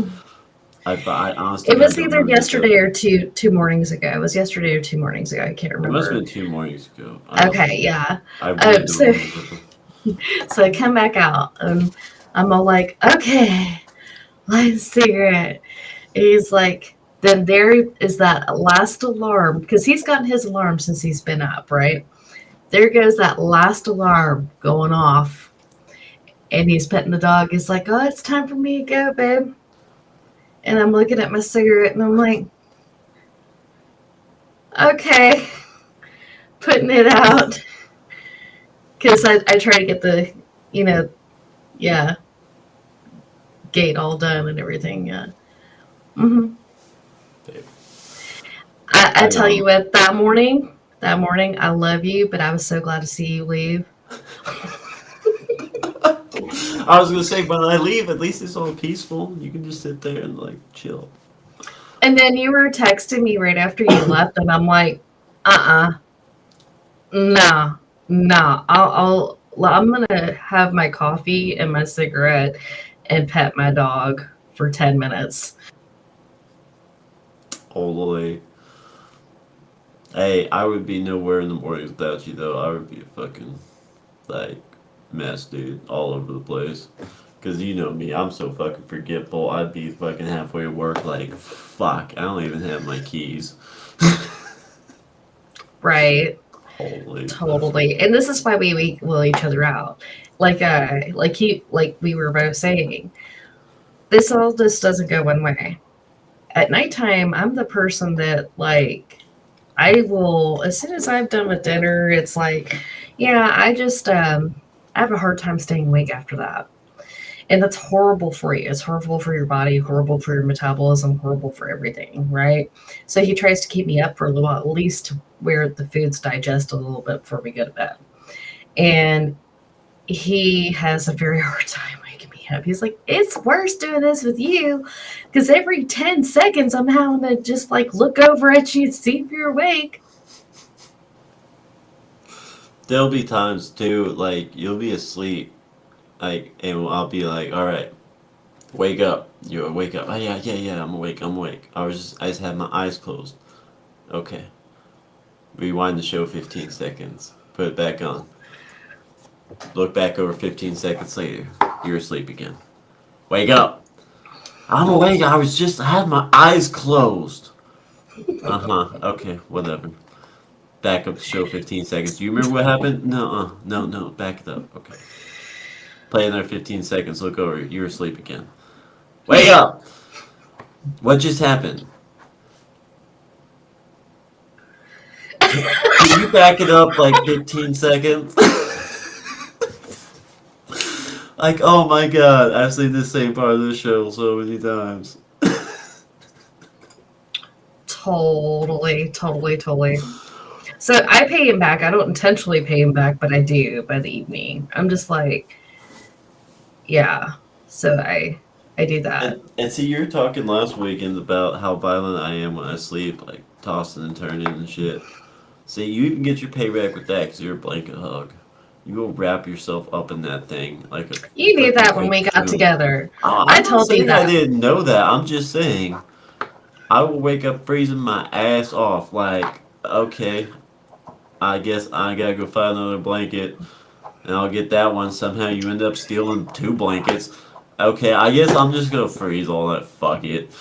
But I honest to It God was don't either remember this yesterday ever. or two mornings ago. It was yesterday or 2 mornings ago. I can't It must have remember. been 2 mornings ago. I don't Okay, know. yeah. I really don't So remember this ever. so I come back out and I'm all like, okay, light a cigarette. And he's like, then there is that last alarm because he's gotten his alarm since he's been up, right? There goes that last alarm going off, and he's petting the dog. He's like, oh, it's time for me to go, babe. And I'm looking at my cigarette and I'm like, okay, putting it out because I try to get the, you know, yeah, gate all done and everything. Yeah. hmm Babe. I I tell know. you what, that morning, I love you, but I was so glad to see you leave. I was gonna say when I leave, at least it's all peaceful. You can just sit there and like chill. And then you were texting me right after you left, and I'm like, nah, nah. I'm gonna have my coffee and my cigarette and pet my dog for 10 minutes. All the way. Hey, I would be nowhere in the mornings without you though. I would be a fucking like mess, dude, all over the place. Cause you know me, I'm so fucking forgetful. I'd be fucking halfway to work, like, fuck, I don't even have my keys. Right. Holy, that's Totally. And this is why we will each other out. Like we were both saying, this all just doesn't go one way. At nighttime, I'm the person that like I will as soon as I've done with dinner, it's like, yeah, I have a hard time staying awake after that. And that's horrible for you. It's horrible for your body, horrible for your metabolism, horrible for everything, right? So he tries to keep me up for a little while, at least to where the foods digest a little bit before we go to bed. And he has a very hard time waking me up. He's like, it's worse doing this with you because every 10 seconds I'm having to just like look over at you and see if you're awake. there'll be times too, like, you'll be asleep, like, and I'll be like, alright, wake up. You wake up. Oh, yeah, yeah, yeah, I'm awake. I just had my eyes closed. Okay. Rewind the show 15 seconds. Put it back on. Look back over 15 seconds later. You're asleep again. Wake up. I'm awake. I had my eyes closed. Uh huh. Okay, whatever. Back up the show 15 seconds. Do you remember what happened? No, no, no. Back it up. Okay. Play another 15 seconds. Look over. You're asleep again. Wake up! What just happened? Can you back it up like 15 seconds? Like, oh my god, I've seen this same part of the show so many times. Totally, totally, totally. So I pay him back. I don't intentionally pay him back, but I do by the evening. I'm just like, yeah. So I do that. And see, you were talking last weekend about how violent I am when I sleep, like tossing and turning and shit. See, you even get your payback with that because you're a blanket hug. You will wrap yourself up in that thing like a You knew freaking that when we got cocoon. together. Oh, I I'm not told you saying I that. didn't know that. I'm just saying I will wake up freezing my ass off. Like, okay, I guess I gotta go find another blanket. and I'll get that one. Somehow you end up stealing 2 blankets. Okay, I guess I'm just gonna freeze all that. Fuck it.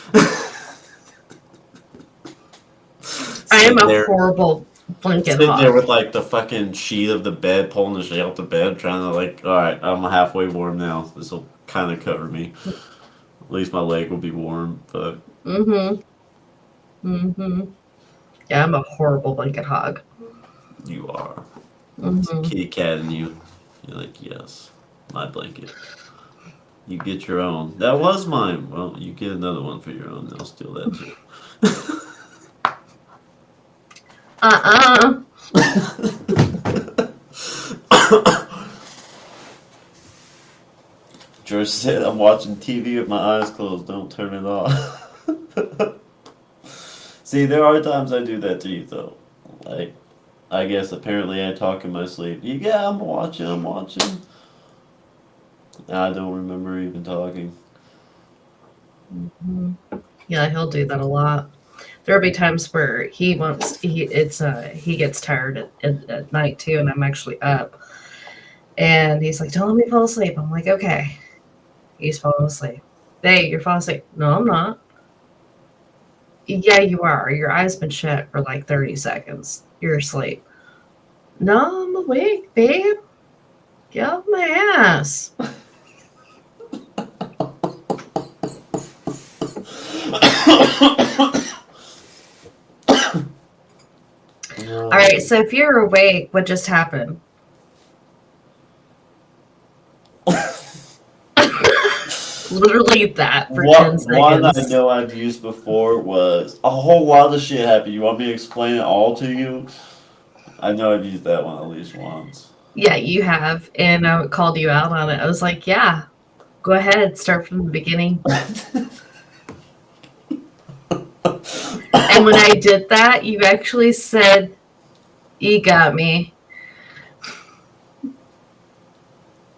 I am Sit a there, horrible blanket sit there hog. with like the fucking sheet of the bed, pulling the shit out the bed, trying to like, all right, I'm halfway warm now. This will kind of cover me. At least my leg will be warm. But Mm-hmm. Mm-hmm. Yeah, I'm a horrible blanket hog. you are. It's a Mm-hmm. kitty cat in you. You're like, yes, my blanket. You get your own. That was mine. Well, you get another one for your own. I'll steal that too. Uh-uh. George said, I'm watching TV with my eyes closed. Don't turn it off. See, there are times I do that to you, though. Like, I guess apparently I talk in my sleep. Yeah, I'm watching, I'm watching. I don't remember even talking. Mhm. Yeah, he'll do that a lot. There'll be times where he gets tired at night too, and I'm actually up, and he's like, "Don't let me fall asleep." I'm like, "Okay." He's falling asleep. Hey, you're falling asleep. No, I'm not. Yeah, you are. Your eyes been shut for like 30 seconds. You're asleep. No, I'm awake, babe. Get off my ass. All No. right, so if you're awake, what just happened? Literally that for 10 What one I seconds. know I've used before was a whole lot of shit happened. You want me to explain it all to you? I know I've used that one at least once. Yeah, you have. And I called you out on it. I was like, yeah, go ahead, start from the beginning. And when I did that, you actually said, you got me.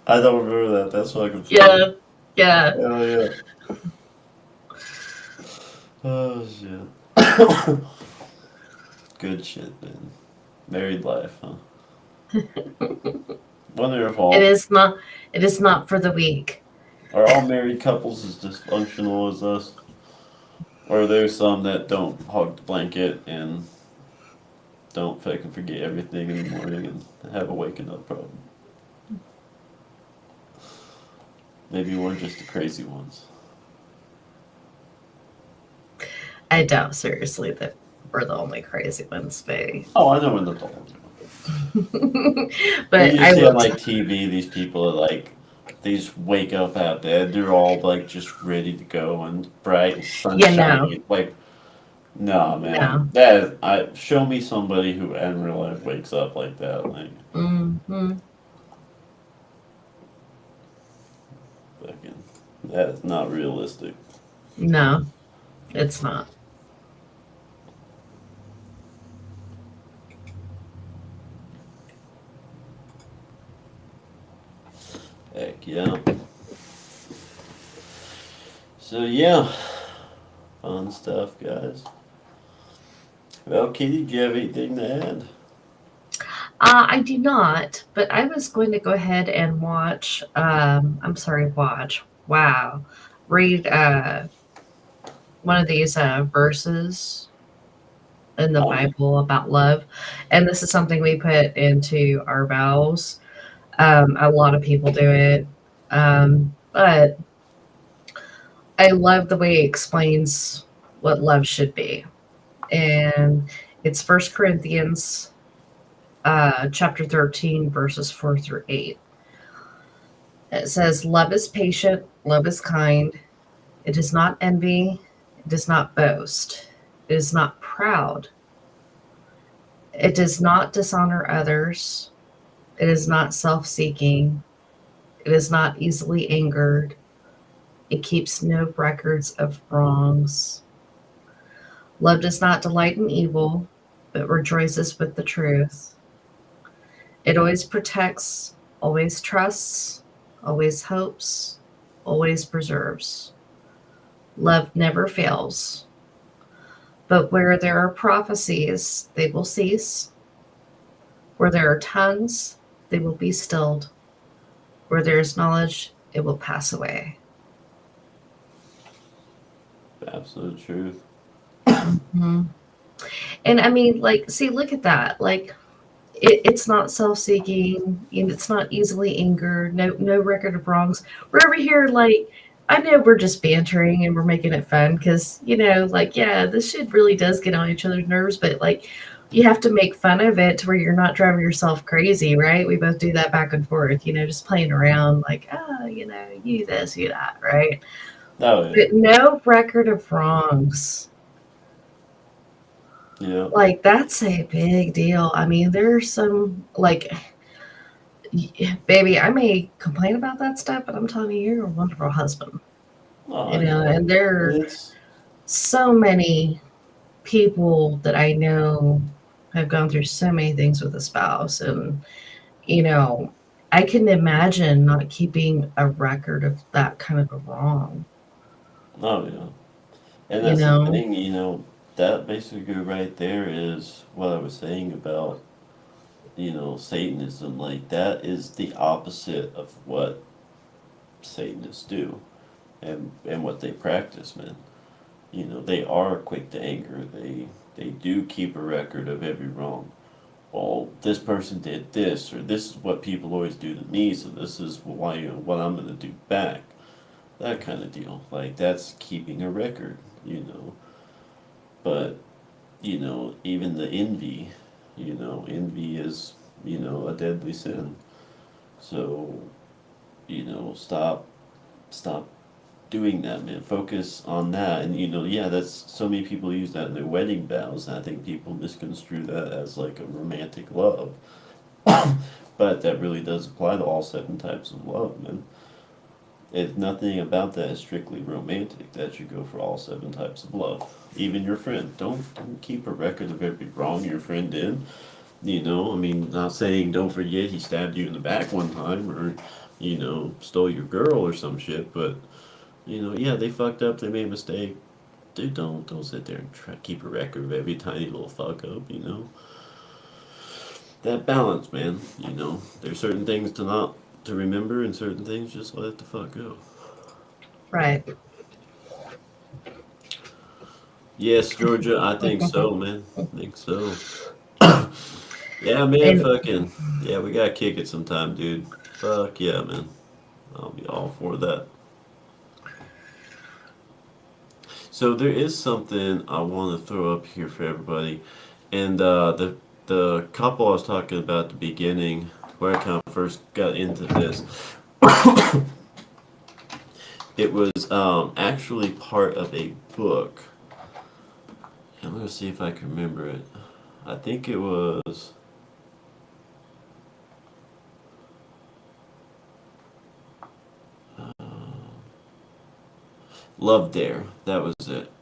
I don't remember that. That's fucking funny. Yeah, yeah. Hell yeah. Oh shit. Good shit, man. Married life, huh? Wonder if It all is not it is not for the weak. are all married couples as dysfunctional as us, or are there some that don't hug the blanket and don't fucking forget everything in the morning and have a waking up problem? Maybe we're just the crazy ones. I doubt seriously that we're the only crazy ones, Faye. Oh, I know we're not the only ones. When But you I see will on t- like TV, these people are like, they just wake up out of bed. They're all like just ready to go and bright and yeah, no, sunshiny. Like, nah, man, no. that is, I show me somebody who in real life wakes up like that. Like, Hmm. fucking, that is not realistic. No, it's not. Heck yeah. So yeah, fun stuff, guys. Well, Kitty, do you have anything to add? I do not, but I was going to go ahead and watch. I'm sorry, watch. Wow, read one of these verses in the Oh, Bible about love, and this is something we put into our vows. A lot of people do it, but I love the way it explains what love should be, and it's First Corinthians chapter 13, verses 4 through 8. It says, "Love is patient, love is kind. It does not envy, it does not boast, it is not proud, it does not dishonor others, it is not self seeking, it is not easily angered, it keeps no records of wrongs. Love does not delight in evil, but rejoices with the truth. It always protects, always trusts, always hopes, always preserves. Love never fails. But where there are prophecies, they will cease. Where there are tongues, they will be stilled. Where there is knowledge, it will pass away. Absolute truth. Hmm. And I mean, like, see, look at that. Like, it's not self-seeking, and it's not easily angered. No record of wrongs. We're over here, like, I know we're just bantering and we're making it fun because like, yeah, this shit really does get on each other's nerves, but like, you have to make fun of it to where you're not driving yourself crazy, right? We both do that back and forth, just playing around, like, you this, you that, right? Oh yeah. But no record of wrongs. Yeah. Like, that's a big deal. I mean, there's some, like, baby, I may complain about that stuff, but I'm telling you, you're a wonderful husband. Oh yeah. And there And are it's so many people that I know have gone through so many things with a spouse. And, you know, I can imagine not keeping a record of that kind of a wrong, oh yeah. And you that's the know? thing, that basically right there is what I was saying about, Satanism. Like that is the opposite of what Satanists do and what they practice, man. They are quick to anger. They do keep a record of every wrong. Well, this person did this, or this is what people always do to me, so this is what I'm gonna do back. That kind of deal. Like that's keeping a record, you know. But even the envy, envy is, a deadly sin. So, stop doing that, man. Focus on that. And, yeah, that's so many people use that in their wedding vows. And I think people misconstrue that as like a romantic love. But that really does apply to all seven types of love, man. If nothing about that is strictly romantic, that should go for all seven types of love. Even your friend. Don't keep a record of every wrong your friend did. I mean, not saying don't forget he stabbed you in the back one time or, stole your girl or some shit, but yeah, they fucked up, they made a mistake. Dude, don't sit there and try to keep a record of every tiny little fuck up. That balance, man. There's certain things to remember and certain things just let the fuck go. Right. Yes, Georgia, I think so, man. I think so. Yeah, man, And fucking. Yeah, we gotta kick it sometime, dude. Fuck yeah, man. I'll be all for that. So there is something I want to throw up here for everybody, and the couple I was talking about at the beginning, where I kind of first got into this, it was actually part of a book. I'm gonna see if I can remember it. I think it was Love Dare. That was it.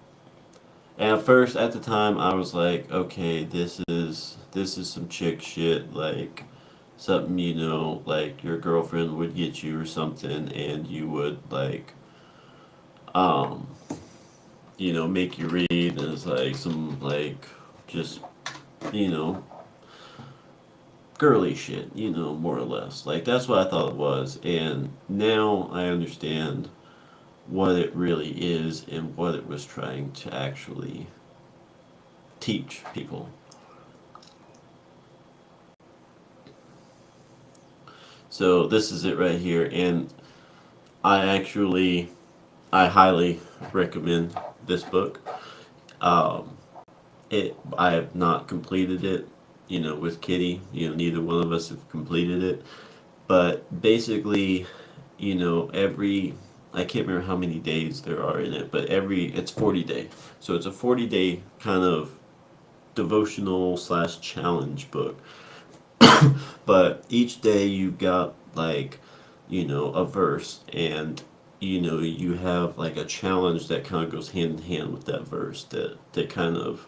And at first, at the time, I was like, okay, this is some chick shit, like something like your girlfriend would get you or something, and you would like, um, make you read, and it's like some like just you know girly shit, more or less. Like that's what I thought it was, and now I understand what it really is and what it was trying to actually teach people. So this is it right here, and I actually, I highly recommend this book. Um, I have not completed it, with Kitty. Neither one of us have completed it. But basically, every I can't remember how many days there are in it, but it's 40 days. So it's a 40-day kind of devotional slash challenge book. But each day you've got like, a verse, and you have like a challenge that kind of goes hand in hand with that verse that kind of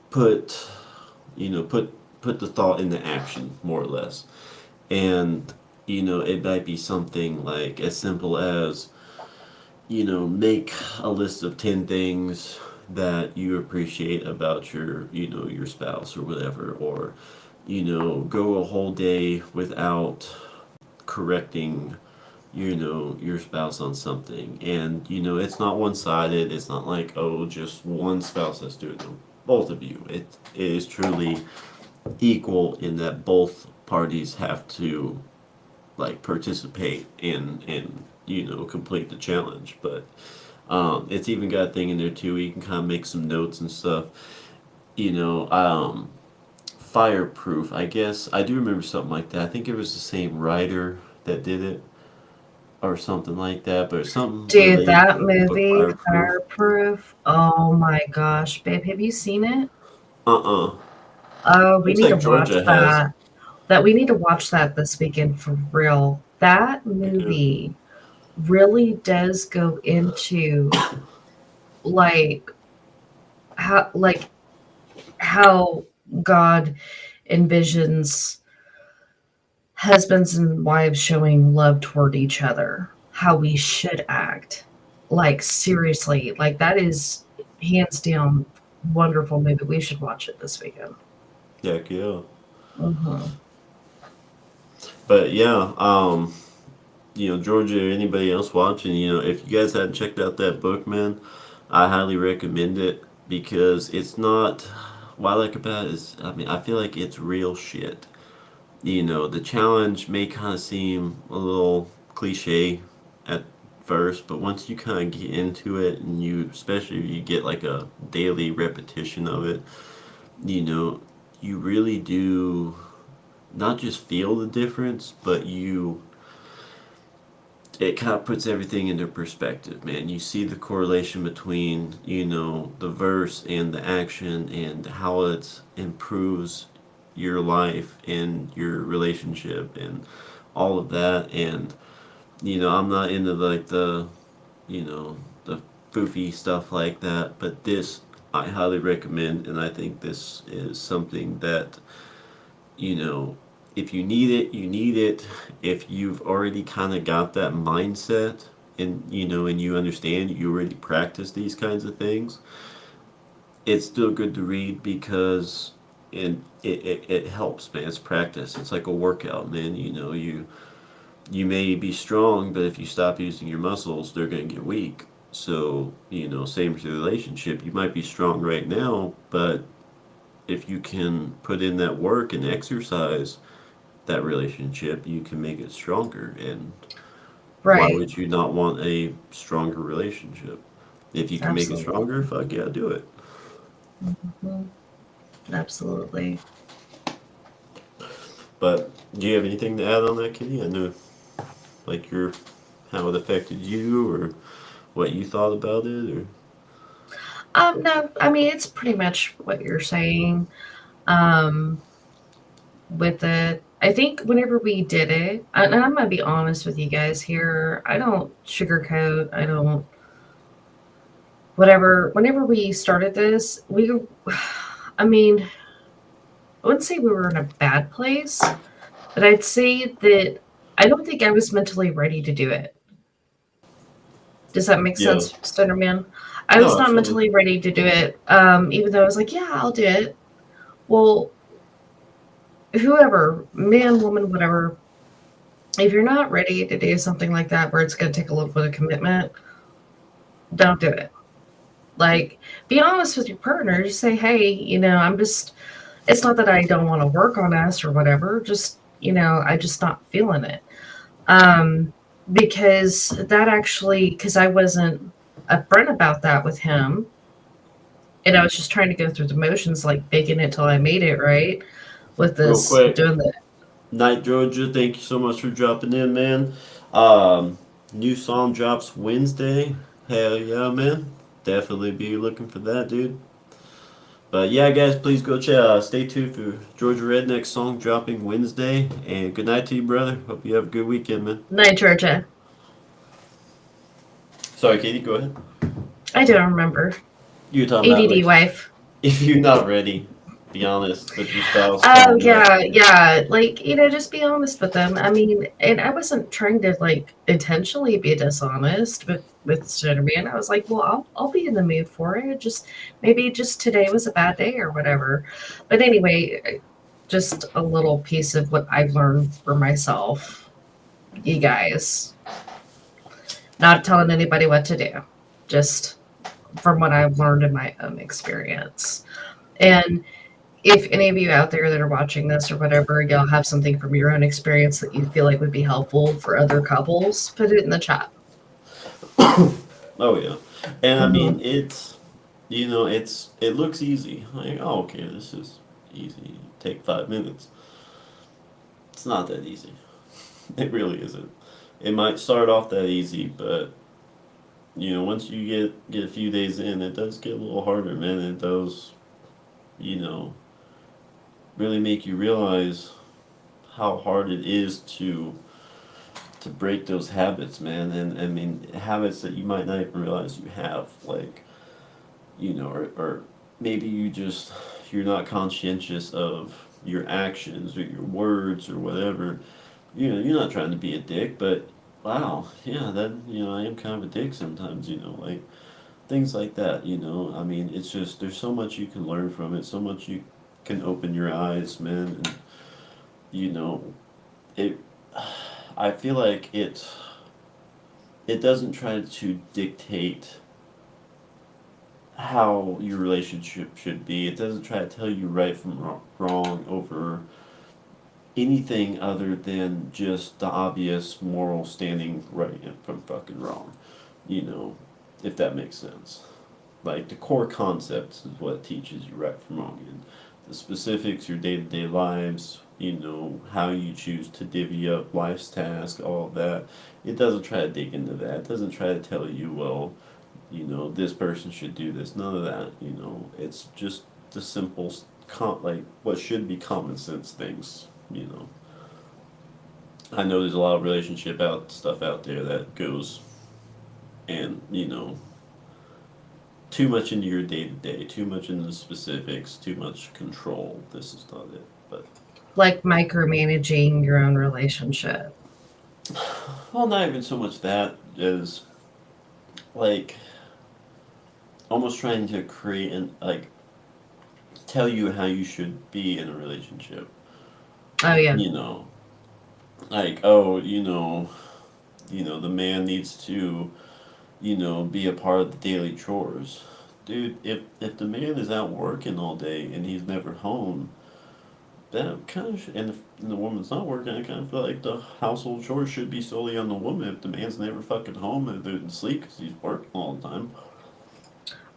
put put the thought into action more or less. And it might be something like as simple as make a list of 10 things that you appreciate about your spouse or whatever, or go a whole day without correcting, your spouse on something. And, it's not one sided. It's not like, oh, just one spouse has to do it. No, both of you. It is truly equal in that both parties have to like participate and complete the challenge. But it's even got a thing in there too where you can kind of make some notes and stuff. You know, fireproof. I guess I do remember something like that. I think it was the same writer that did it or something like that, but something Dude, related that to the book movie, Fireproof. Fireproof. Oh my gosh, babe, have you seen it? Uh-uh. Oh, we Looks need to like watch Georgia has. that. That we need to watch that this weekend for real. That Heck yeah. movie really does go into like like how God envisions husbands and wives showing love toward each other, how we should act. Like seriously, like that is hands down wonderful movie. We should watch it this weekend. Heck yeah. Hmm. But yeah, Georgia or anybody else watching, if you guys hadn't checked out that book, man, I highly recommend it because it's not. What I like about it is, I mean, I feel like it's real shit. The challenge may kind of seem a little cliche at first, but once you kind of get into it and especially if you get like a daily repetition of it, you know, you really do not just feel the difference, but it kind of puts everything into perspective, man. You see the correlation between, the verse and the action and how it improves your life and your relationship and all of that. And, I'm not into like the foofy stuff like that, but this I highly recommend. And I think this is something that, you know, if you need it, you need it. If you've already kind of got that mindset and you understand, you already practice these kinds of things, it's still good to read because it helps, man. It's practice. It's like a workout, man. You may be strong, but if you stop using your muscles, they're going to get weak. So, same with the relationship. You might be strong right now, but if you can put in that work and exercise, that relationship, you can make it stronger. And why Right. would you not want a stronger relationship? If you can make it stronger, Absolutely. fuck yeah, do it. Hmm. Absolutely. But do you have anything to add on that, Kitty? I know, like how it affected you, or what you thought about it, or No, I mean it's pretty much what you're saying. Um, with it, I think whenever we did it, and I'm gonna be honest with you guys here, I don't sugarcoat. I don't whatever. Whenever we started this, I mean, I wouldn't say we were in a bad place, but I'd say that I don't think I was mentally ready to do it. Does that make yeah, sense, Stonerman? I was no, not absolutely. mentally ready to do it, even though I was like, yeah, I'll do it. Well, whoever, man, woman, whatever, if you're not ready to do something like that where it's going to take a little bit of commitment, don't do it. Like, be honest with your partner. Just say, hey, it's not that I don't want to work on us or whatever. Just, I just not feeling it. Um, because that actually, because I wasn't upfront about that with him, and I was just trying to go through the motions, like baking it till I made it, right? With Real this, quick, doing the Night Georgia, thank you so much for dropping in, man. Um, New song drops Wednesday. Hell yeah, man. Definitely be looking for that, dude. But yeah, guys, please go stay tuned for Georgia Redneck song dropping Wednesday. And good night to you, brother. Hope you have a good weekend, man. night, Georgia. Sorry, Katie, go ahead. I don't remember. You were talking about ADD like wife. if you're not ready, be honest with your spouse. Tell Oh them that. yeah, yeah. Like, just be honest with them. I mean, and I wasn't trying to like intentionally be dishonest with Cinnamon. I was like, well, I'll be in the mood for it. Just maybe just today was a bad day or whatever. But anyway, just a little piece of what I've learned for myself, you guys. Not telling anybody what to do, just from what I've learned in my own experience. And if any of you out there that are watching this or whatever, y'all have something from your own experience that you feel like would be helpful for other couples, put it in the chat. Oh yeah, and I Hmm. mean it looks easy. Like, oh, okay, this is easy. Take 5 minutes. It's not that easy. It really isn't. It might start off that easy, but once you get a few days in, it does get a little harder, man. It does, you know, really make you realize how hard it is to break those habits, man. And I mean, habits that you might not even realize you have, like, or maybe you're not conscientious of your actions or your words or whatever. You're not trying to be a dick, but wow, yeah, then I am kind of a dick sometimes. Like things like that. I mean, it's just there's so much you can learn from it, so much you can open your eyes, man, and you know it. I feel like it doesn't try to dictate how your relationship should be. It doesn't try to tell you right from wrong over anything other than just the obvious moral standing right and from fucking wrong. You know, if that makes sense. Like the core concepts is what teaches you right from wrong. And the specifics, your day to day lives, how you choose to divvy up life's tasks, all of that. It doesn't try to dig into that. It doesn't try to tell you, well, this person should do this. None of that. It's just the simple, like what should be common sense things. I know there's a lot of relationship out stuff out there that goes and too much into your day to day, too much into the specifics, too much control. This is not it. But Like micromanaging your own relationship. well, not even so much that as like almost trying to create and like tell you how you should be in a relationship. Oh, yeah. You know, like oh, the man needs to be a part of the daily chores. Dude, if the man is out working all day and he's never home, that kind of and the woman's not working, I kind of feel like the household chores should be solely on the woman. If the man's never fucking home and they're asleep because he's working all the time, and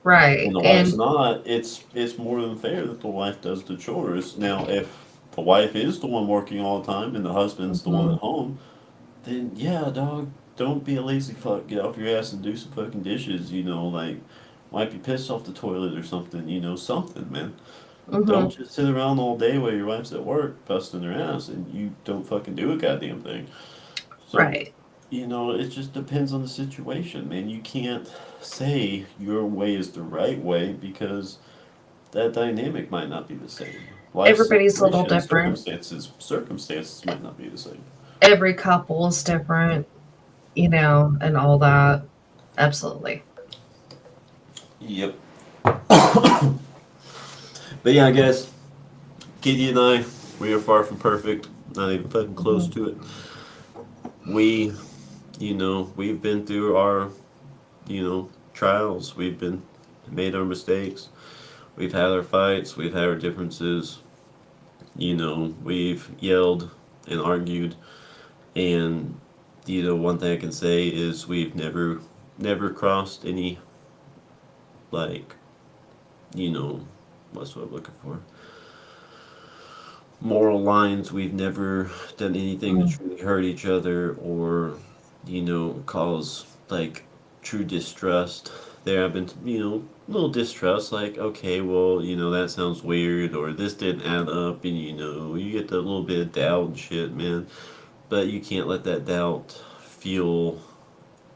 Right. the wife's And not, it's more than fair that the wife does the chores. Now, if the wife is the one working all the time and the husband's the one mhm, at home, then yeah, dog, don't be a lazy fuck. Get off your ass and do some fucking dishes. Like wipe your piss off the toilet or something. Something, man. Don't mhm, just sit around all day while your wife's at work busting her ass and you don't fucking do a goddamn thing. So, right. it just depends on the situation, man. You can't say your way is the right way because that dynamic might not be the same. Life Everybody's a little situation, different. circumstances might not be the same. Every couple is different, and all that. Absolutely. Yep. But yeah, I guess Kitty and I, we are far from perfect. Not even fucking close Mhm. to it. We, we've been through our, trials. We've been made our mistakes. We've had our fights. We've had our differences. We've yelled and argued. And, one thing I can say is we've never crossed any, like, you know, what's what I'm looking for? Moral lines. We've never done anything to Mm. truly hurt each other or, cause like true distrust. There have been, little distrust, like, okay, well, that sounds weird, or this didn't add up, and you get that little bit of doubt and shit, man. But you can't let that doubt fuel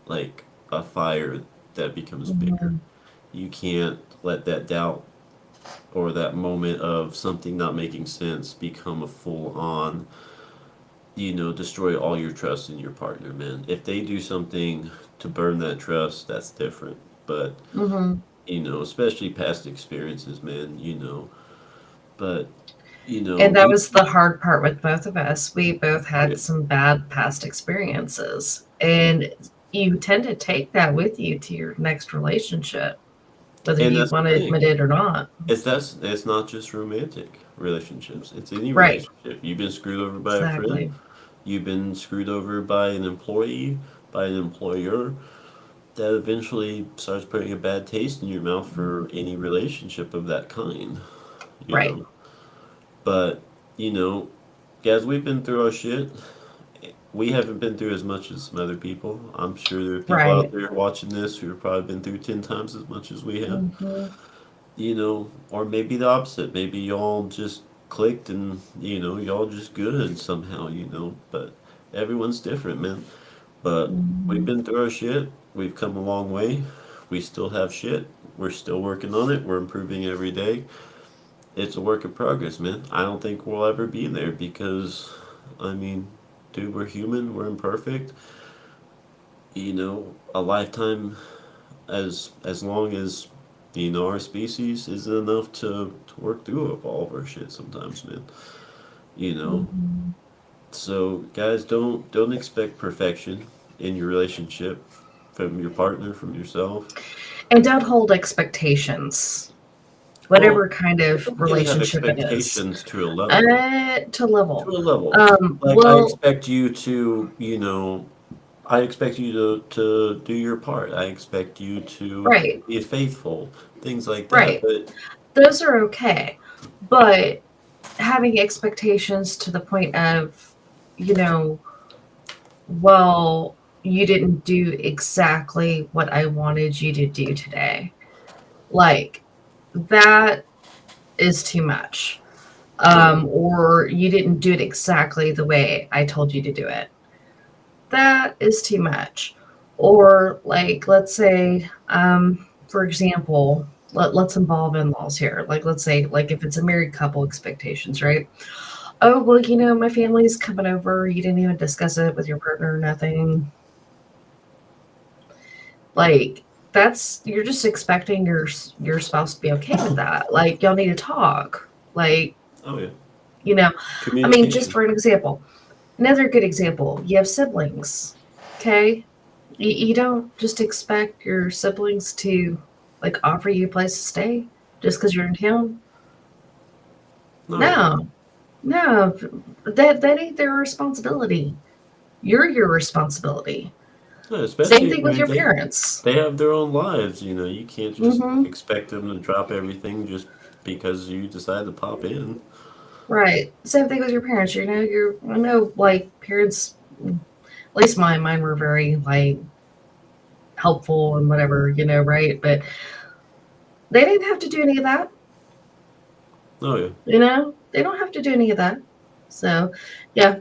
like a fire that becomes bigger. Mhm. You can't let that doubt or that moment of something not making sense become a full on, destroy all your trust in your partner, man. If they do something to burn that trust, that's different. But, Mhm. especially past experiences, man, but You And know, that was the hard part with both of us. We both oh yeah, had some bad past experiences. And you tend to take that with you to your next relationship, whether and you that's the want to thing. admit it or not. It's not just romantic relationships. It's any Right. relationship. You've been screwed over by a friend. Exactly. You've been screwed over by an employee, by an employer. That eventually starts putting a bad taste in your mouth for any relationship of that kind. You Right. know, but you know, guys, we've been through our shit. We haven't been through as much as some other people. I'm sure there are people out Right. there watching this who have probably been through 10 times as much as we have. Hmm. You know, or maybe the opposite. Maybe y'all just clicked and, y'all just good somehow, but everyone's different, man. But we've Hmm. been through our shit. We've come a long way. We still have shit. We're still working on it. We're improving every day. It's a work in progress, man. I don't think we'll ever be there because, I mean, dude, we're human. We're imperfect. A lifetime as long as our species isn't enough to work through all of our shit sometimes, man. You know. Hmm. So guys, don't expect perfection in your relationship from your partner, from yourself. And don't hold expectations, Well, whatever kind it's of okay to have relationship it is. expectations to a level. To level. To a level. Like I Well, expect you to, I expect you to do your part. I expect you to right. be faithful, things like that. Right. But Those are okay. But having expectations to the point of, you know, well, you didn't do exactly what I wanted you to do today. Like, that is too much. oh yeah, Or you didn't do it exactly the way I told you to do it. That is too much. Or, like, let's say, for example, let's involve in laws here. Like, let's say, like, if it's a married couple, expectations, right? Oh, well, my family's coming over. You didn't even discuss it with your partner, nothing. Like, that's, you're just expecting your spouse to be okay with that. Like, y'all need to talk. Like, oh yeah. you know, I mean, just Communication. for an example, another good example, you have siblings. Okay. You don't just expect your siblings to, like, offer you a place to stay just because you're in town. No, No, no, that ain't their responsibility. You're your responsibility. no, Same especially thing with when your they parents. they have their own lives. You can't just Mm-hmm. expect them to drop everything just because you decide to pop in. Right. Same thing with your parents. I know, like, parents. At least mine were very, like, helpful and whatever, right? But they didn't have to do any of that. Oh yeah, They don't have to do any of that. So, yeah.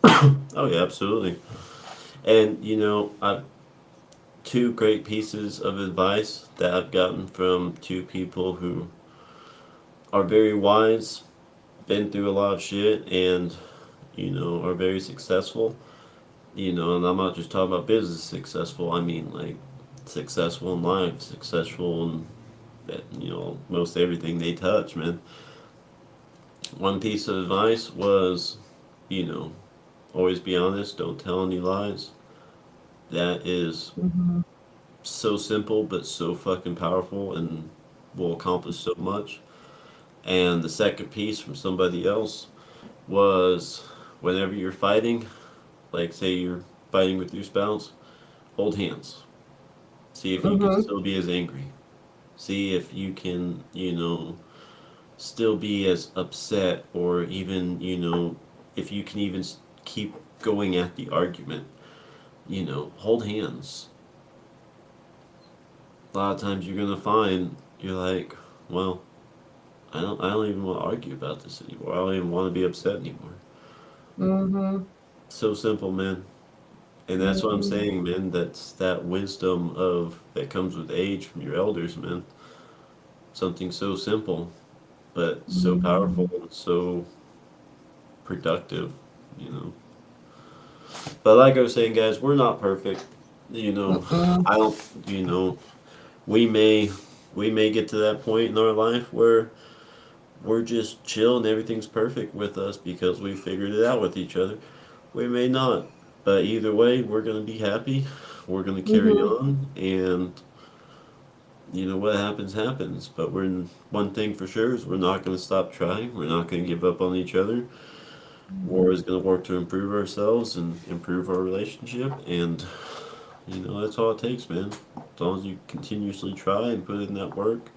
oh yeah, absolutely. And two great pieces of advice that I've gotten from two people who are very wise, been through a lot of shit, and are very successful. And I'm not just talking about business successful. I mean like successful in life, successful in most everything they touch, man. One piece of advice was, you know, always be honest, don't tell any lies. That is Hmm. so simple but so fucking powerful and will accomplish so much. And the second piece from somebody else was whenever you're fighting, like say you're fighting with your spouse, hold hands. See if you can Hmm. still be as angry. See if you can, still be as upset or even, if you can even keep going at the argument. Hold hands. A lot of times you're gonna find you're like, well, I don't even want to argue about this anymore. I don't even want to be upset anymore. Hmm. So simple, man. And that's what I'm Hmm. saying, man. That's that wisdom of that comes with age from your elders, man. Something so simple, but so powerful Hmm. and so productive, you know. But like I was saying, guys, we're not perfect. You know, Mm-mm. I don't. We may we may get to that point in our life where we're just chill and everything's perfect with us because we figured it out with each other. We may not, but either way, we're gonna be happy. We're gonna carry Mm-hmm. on, and you know what happens happens. But one thing for sure is we're not gonna stop trying. We're not gonna give up on each other. We're Mm-hmm. always gonna work to improve ourselves and improve our relationship, and you know that's all it takes, man. As long as you continuously try and put in that work,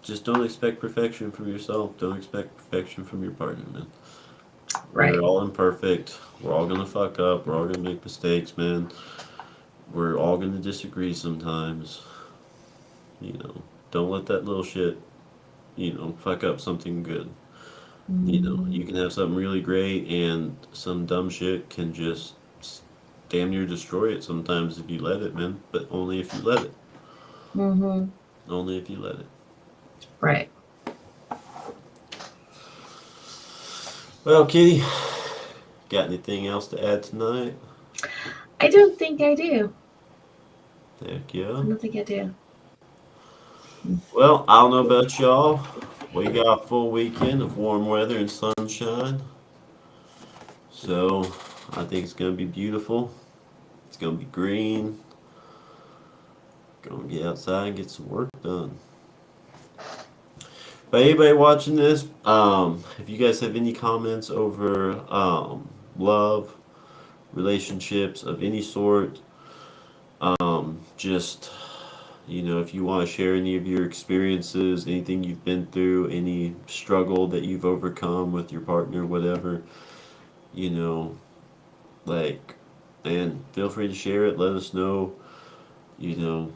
just don't expect perfection from yourself. Don't expect perfection from your partner, man. We're Right. all imperfect. We're all gonna fuck up. We're all gonna make mistakes, man. We're all gonna disagree sometimes. You know, don't let that little shit, fuck up something good. Mm-hmm. You can have something really great and some dumb shit can just damn near destroy it sometimes if you let it, man. But only if you let it. Mm-hmm. Only if you let it. Right. Well, Kitty, got anything else to add tonight? I don't think I do. Heck yeah. I don't think I do. Well, I don't know about y'all. We got a full weekend of warm weather and sunshine. So I think it's gonna be beautiful. It's gonna be green. Gonna get outside and get some work done. But anybody watching this, if you guys have any comments over love, relationships of any sort, just if you want to share any of your experiences, anything you've been through, any struggle that you've overcome with your partner, whatever, you know, like, and feel free to share it. Let us know. You know,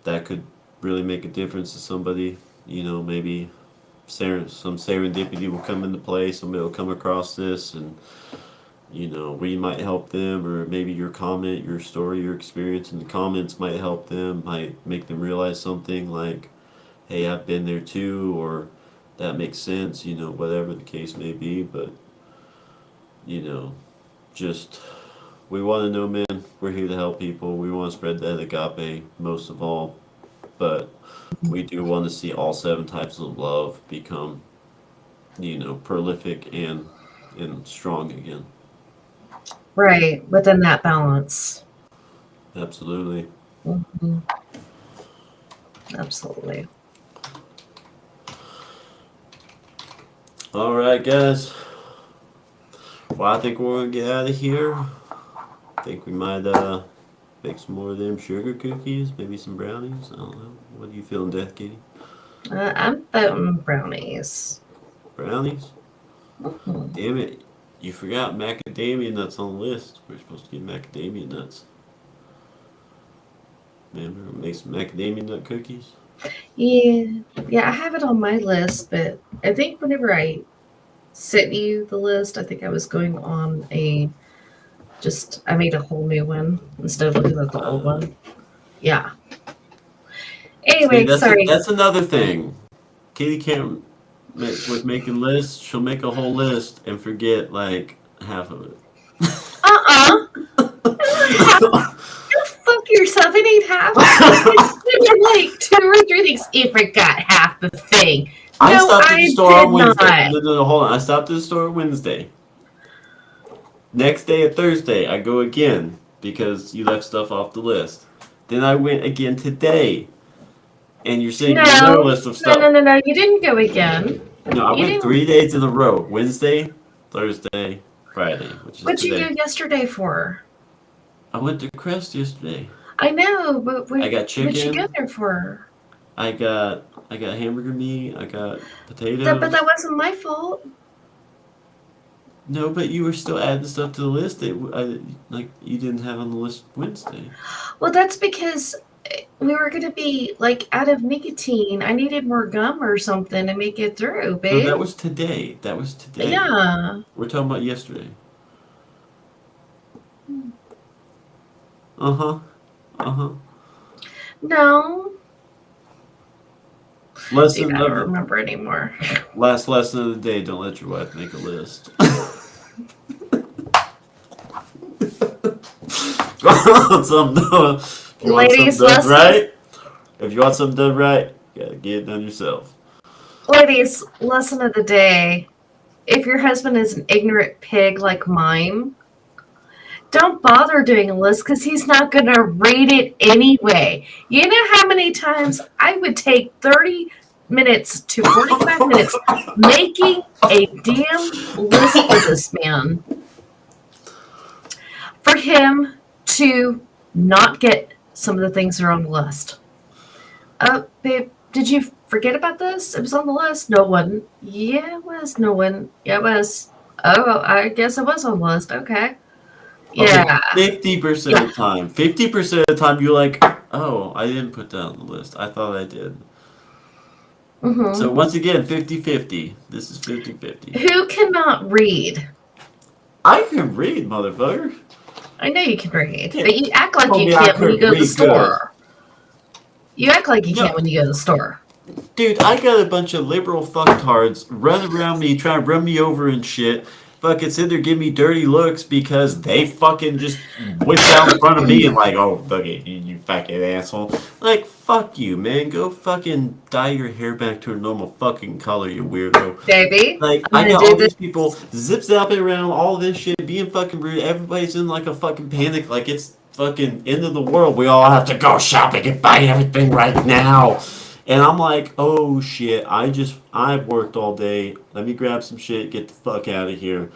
that could really make a difference to somebody. Maybe some serendipity will come into play. Somebody will come across this, and we might help them, or maybe your comment, your story, your experience in the comments might help them, might make them realize something like, "Hey, I've been there too," or "That makes sense." Whatever the case may be, but you know, just we want to know, man. We're here to help people. We want to spread that agape most of all, but we do want to see all seven types of love become, prolific and strong again. Right. Within that balance. Absolutely. Mm-hmm. Absolutely. All right, guys. Well, I think we're gonna get out of here. I think we might make some more of them sugar cookies, maybe some brownies. I don't know. What are you feeling, Death Kitty? I'm voting brownies. Brownies? Mm-hmm. Damn it! You forgot macadamia nuts on the list. We're supposed to get macadamia nuts. Man, we're gonna make some macadamia nut cookies. Yeah. Yeah, I have it on my list, but I think whenever I sent you the list, I think I was going on I made a whole new one instead of looking at the old Uh, one. Yeah. See, Anyway, sorry. that's another thing. Kitty can't with making lists. She'll make a whole list and forget like half of it. Uh-uh. Go fuck yourself. It ain't half. It's like two or three things. You forgot half the thing. I No, stopped at the I store did on Wednesday. not. No, no, no, hold on. I stopped at the store on Wednesday. Next day, at Thursday, I go again because you left stuff off the list. Then I went again today, and you're saying you have another No. list of No, no, stuff. no, no. You didn't go again. No, I You went didn't. 3 days in a row. Wednesday, Thursday, Friday, which is What'd you today. go yesterday for? I went to Crest yesterday. I know, but I got what'd you go chicken. there for? I got hamburger meat. I got But that potatoes. wasn't my fault. No, but you were still adding stuff to the list that you didn't have on the list Wednesday. Well, that's because we were gonna be like out of nicotine. I needed more gum or something to make it through, No, that babe. was today. That was today. Yeah. We're talking about yesterday. Uh huh. Uh huh. No. Dude, Lesson I don't of the remember anymore. last lesson of the day: don't let your wife make a list. If you want something Ladies, done lesson. right, if you want something done right, you gotta get it done yourself. Ladies, lesson of the day. If your husband is an ignorant pig like mine, don't bother doing a list because he's not going to read it anyway. You know how many times I would take 30 minutes to 45 minutes making a damn list for this man for him to not get some of the things that are on the list. Babe, did you forget about this? It was on the list. No one. Yeah, it was. No one. Yeah, it was. Oh, I guess it was on the list. Okay. Okay, Yeah. 50% of the time. 50% of the time, you're like, oh, I didn't put that on the list. I thought I did. So Mm-hmm. once again, 50-50. This is 50-50. Who cannot read? I can read, motherfucker. I know you can read, Can't but you act like tell you me I can't when you couldn't go to the read good. store. You act like you No, can't when you go to the store. dude, I got a bunch of liberal fucktards running around me trying to run me over and shit. Fucking sit there give me dirty looks because they fucking just whipped out in front of me and like, oh, fuck it, you fucking asshole. Like, fuck you, man. Go fucking dye your hair back to a normal fucking color, you weirdo. Baby, Like, I'm I gonna got do all this. these people zip-zapping around, all this shit, being fucking rude. Everybody's in like a fucking panic, like it's fucking end of the world. We all have to go shopping and buy everything right now. And I'm like, oh shit, I've worked all day. Let me grab some shit, get the fuck out of here.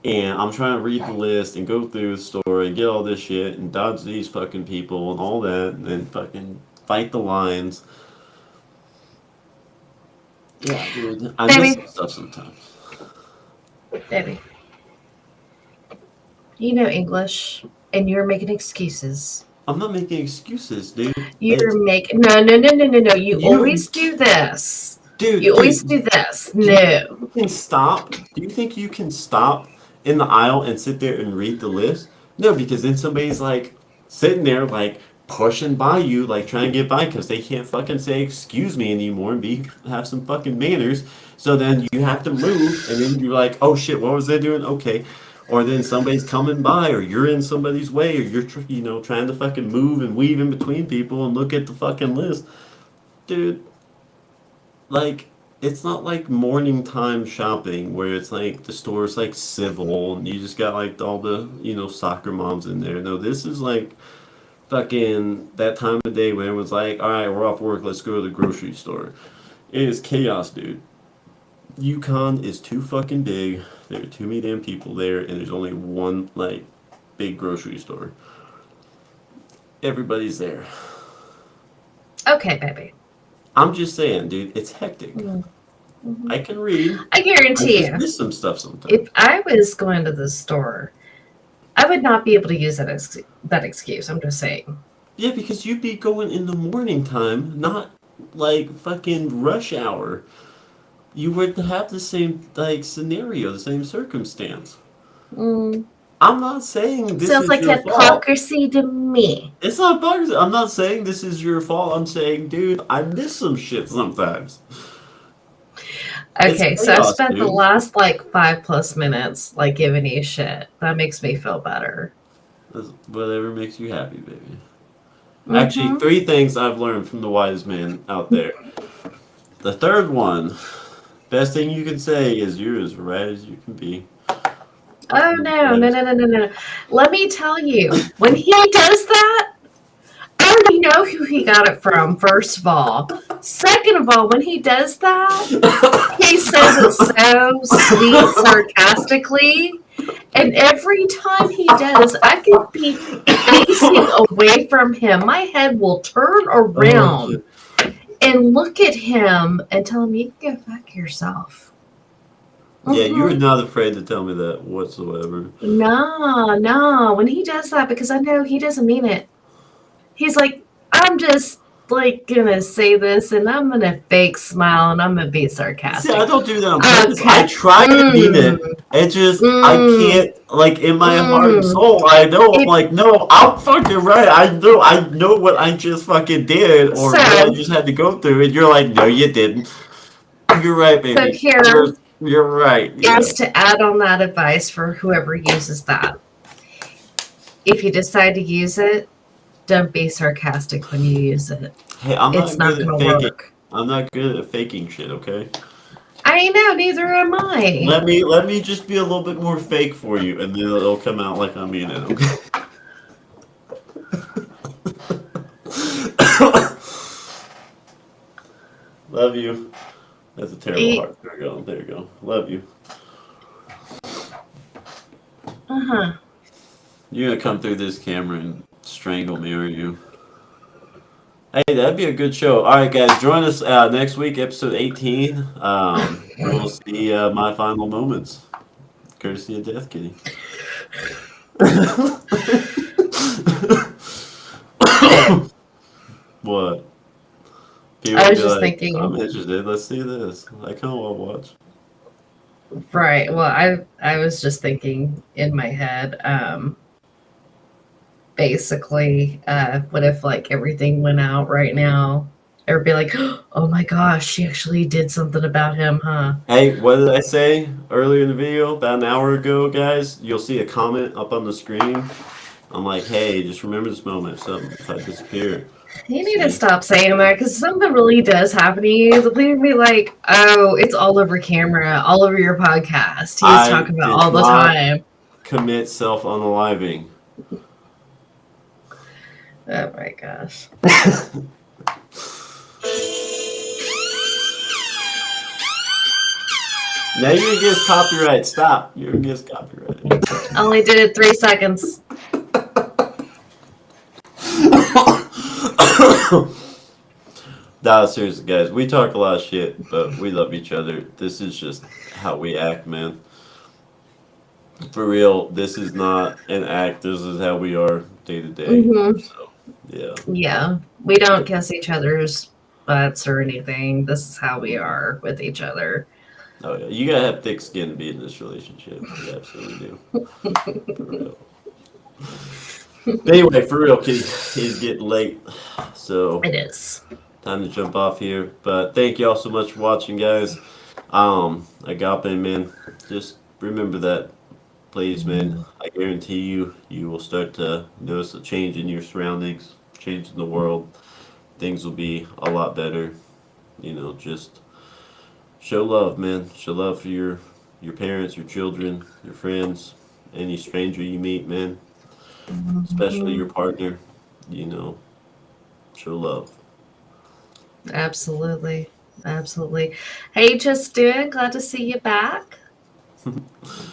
And I'm trying to read the list and go through the store and get all this shit and dodge these fucking people and all that and then fucking fight the lines. Yeah, dude. I miss Baby, some stuff sometimes. baby, you know English, and you're making excuses. I'm not making excuses, dude. You're making no. You You, always do this. dude, You always dude. do this. Do you think No. you can stop? Do you think you can stop in the aisle and sit there and read the list? No, because then somebody's like sitting there like pushing by you, like trying to get by because they can't fucking say excuse me anymore and be have some fucking manners. So then you have to move, and then you're like, oh shit, what was they doing? Okay. Or then somebody's coming by, or you're in somebody's way, or you're trying to fucking move and weave in between people and look at the fucking list, dude. Like, it's not like morning time shopping where it's like the store's like civil and you just got like all the soccer moms in there. No, this is like fucking that time of day when everyone's like, all right, we're off work, let's go to the grocery store. It is chaos, dude. Yukon is too fucking big. There are too many damn people there, and there's only one like big grocery store. Everybody's there. Okay, baby. I'm just saying, dude, it's hectic. Mm-hmm. I can read. I I guarantee just you, miss some stuff sometimes. if I was going to the store, I would not be able to use that excuse. I'm just saying. Yeah, because you'd be going in the morning time, not like fucking rush hour. You would have the same like scenario, the same circumstance. Mm. I'm not saying this Sounds is like your fault. hypocrisy to me. It's not bugs. I'm not saying this is your fault. I'm saying, dude, I miss some shit sometimes. It's Okay, so I've chaos, spent the dude. last like 5+ minutes like giving you shit. That makes me feel better. That's whatever makes you happy, baby. Actually, Mm-hmm. 3 things I've learned from the wise man out there. The third one, best thing you can say is you're as right as you can be. Oh no. Let me tell you, when he does that, I already know who he got it from, first of all. Second of all, when he does that, he says it so sweet, sarcastically. And every time he does, I could be facing away from him. My head will turn Oh around shit. and look at him and tell him, you can go fuck yourself. Yeah, you were Mm-hmm. not afraid to tell me that whatsoever. No. When he does that, because I know he doesn't mean it, he's like, I'm just like gonna say this and I'm gonna fake smile and I'm gonna be See, I sarcastic. don't do that on purpose. I Okay. try to mean it. It just I Mm, can't like in my heart and mm. soul. I know I'm If like no, I'm fucking right. I know what I just fucking did or what I so, just had to go through, and you're like, no, you didn't. You're right, so baby. here You're right. Yeah. is to add on that advice for whoever uses that. If you decide to use it, don't be sarcastic when you use it. Hey, I'm It's not not good going at to faking. work. I'm not good at faking shit. Okay. I know, neither am I. Let me just be a little bit more fake for you, and then it'll come out like I mean it. Okay. Love you. That's a terrible E- heart. There we go. There you go. Love you. uh-huh. You're gonna come through this camera and strangle me, aren't you? Hey, that'd be a good show. All right, guys, join us next week, episode 18. We'll see my final moments, courtesy of Death Kitty. No, What? People I would was be just like, I'm thinking, interested. Let's see this. I kind of want to watch. right. Well, I was just thinking in my head, basically, what if like everything went out right now? Everybody like, oh my gosh, she actually did something about him, huh? Hey, what did I say earlier in the video? About an hour ago, guys, you'll see a comment up on the screen. I'm like, hey, just remember this moment. If I disappear, You need to see? stop saying that because something really does happen to you. The people be like, oh, it's all over camera, all over your podcast. He was I talking about did all the not time. commit self unaliving. Oh my gosh. Now you're against copyright. Stop. You're against copyright. Only did it 3 seconds. Nah, seriously, guys. We talk a lot of shit, but we love each other. This is just how we act, man. For real, this is not an act. This is how we are day to day. Hmm. So, yeah. Yeah, we don't kiss each other's butts or anything. This is how we are with each other. Oh, yeah. You gotta have thick skin to be in this relationship. You absolutely do. For real. But anyway, for real, kitty, it's getting late. So, It is. time to jump off here. But thank you all so much for watching, guys. Agape, man, just remember that, please, man. I guarantee you, you will start to notice a change in your surroundings, change in the world. Things will be a lot better. Just show love, man. Show love for your parents, your children, your friends, any stranger you meet, man. Especially Mhm. your partner. You know, show love. Absolutely. Absolutely. Hey, just doing. Glad to see you back.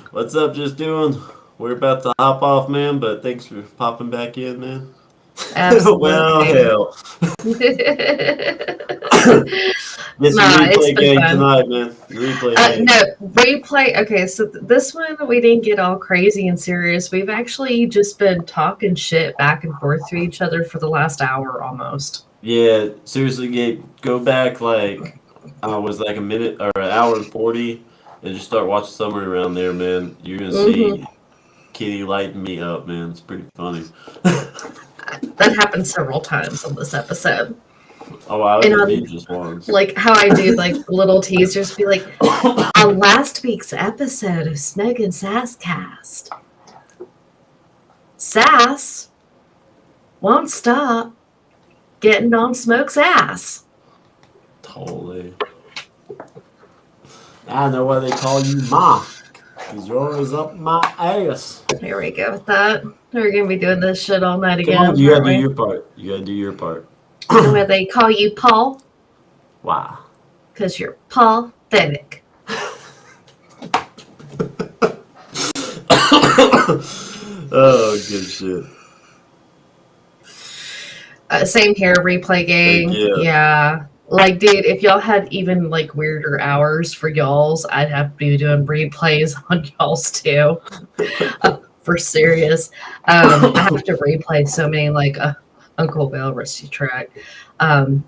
What's up, just doing? We're about to hop off, man, but thanks for popping back in, man. Well, Absolutely. hell. It's a Nah, it's replay been gang fun. tonight, man. Replay gang. No, replay. Okay, so this one we didn't get all crazy and serious. We've actually just been talking shit back and forth to each other for the last hour almost. Yeah, seriously, Gabe, go back like was like a minute or an hour and 40, and just start watching somewhere around there, man. You're gonna Hmm. see Kitty lighting me up, man. It's pretty funny. That happened several times on this episode. Oh, I And didn't on mean just once. like how I do like little teasers, be like, on last week's episode of Smoke-N-Sass cast, Sass won't stop getting on Smoke's ass. Totally. I know why they call you Ma. Because you're always up my ass. Here we go with that. We're gonna be doing this shit all night Come on, again, you gotta aren't do we? your part. You gotta do your part. And where they call you Paul, Wow. because you're pathetic. Oh, good shit. Same here, replay Thank gang. you. Yeah. Like, dude, if y'all had even like weirder hours for y'all's, I'd have to be doing replays on y'all's too. For serious. I have to replay so many like Uncle Bill Rusty Track. Um,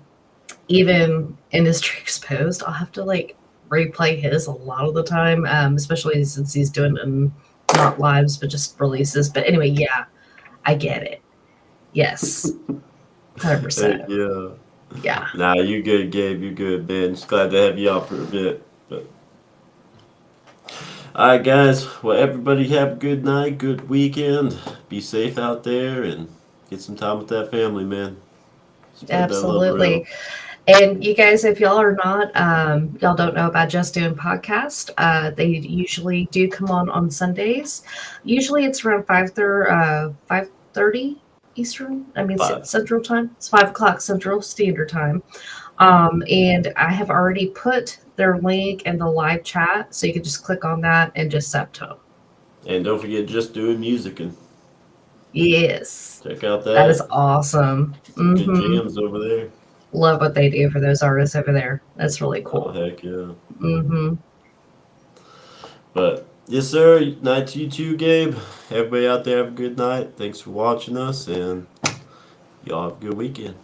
Even Industry Exposed, I'll have to like replay his a lot of the time, especially since he's doing not lives but just releases. But anyway, yeah, I get it. Yes, Thank 100%. you. Yeah, Nah, you good, Gabe. You good, man. Just glad to have you out for a bit. But all right, guys. Well, everybody have a good night, good weekend. Be safe out there and get some time with that family, man. Spread that love absolutely. around. And you guys, if y'all are not, y'all don't know about Just Doing Podcast, they usually do come on Sundays. Usually it's around 5:30 Eastern. I mean, Five. Central Time. It's 5 o'clock Central Standard Time. And I have already put their link in the live chat, so you can just click on that and just septo. And don't forget, Just Doing Music, and Yes, check out that is that. awesome. Some good Mm-hmm. jams over there. Love what they do for those artists over there. That's really Oh cool. heck yeah. Mm-hmm. But yes, sir. Night to you too, Gabe. Everybody out there, have a good night. Thanks for watching us, and y'all have a good weekend.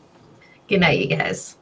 Good night, you guys.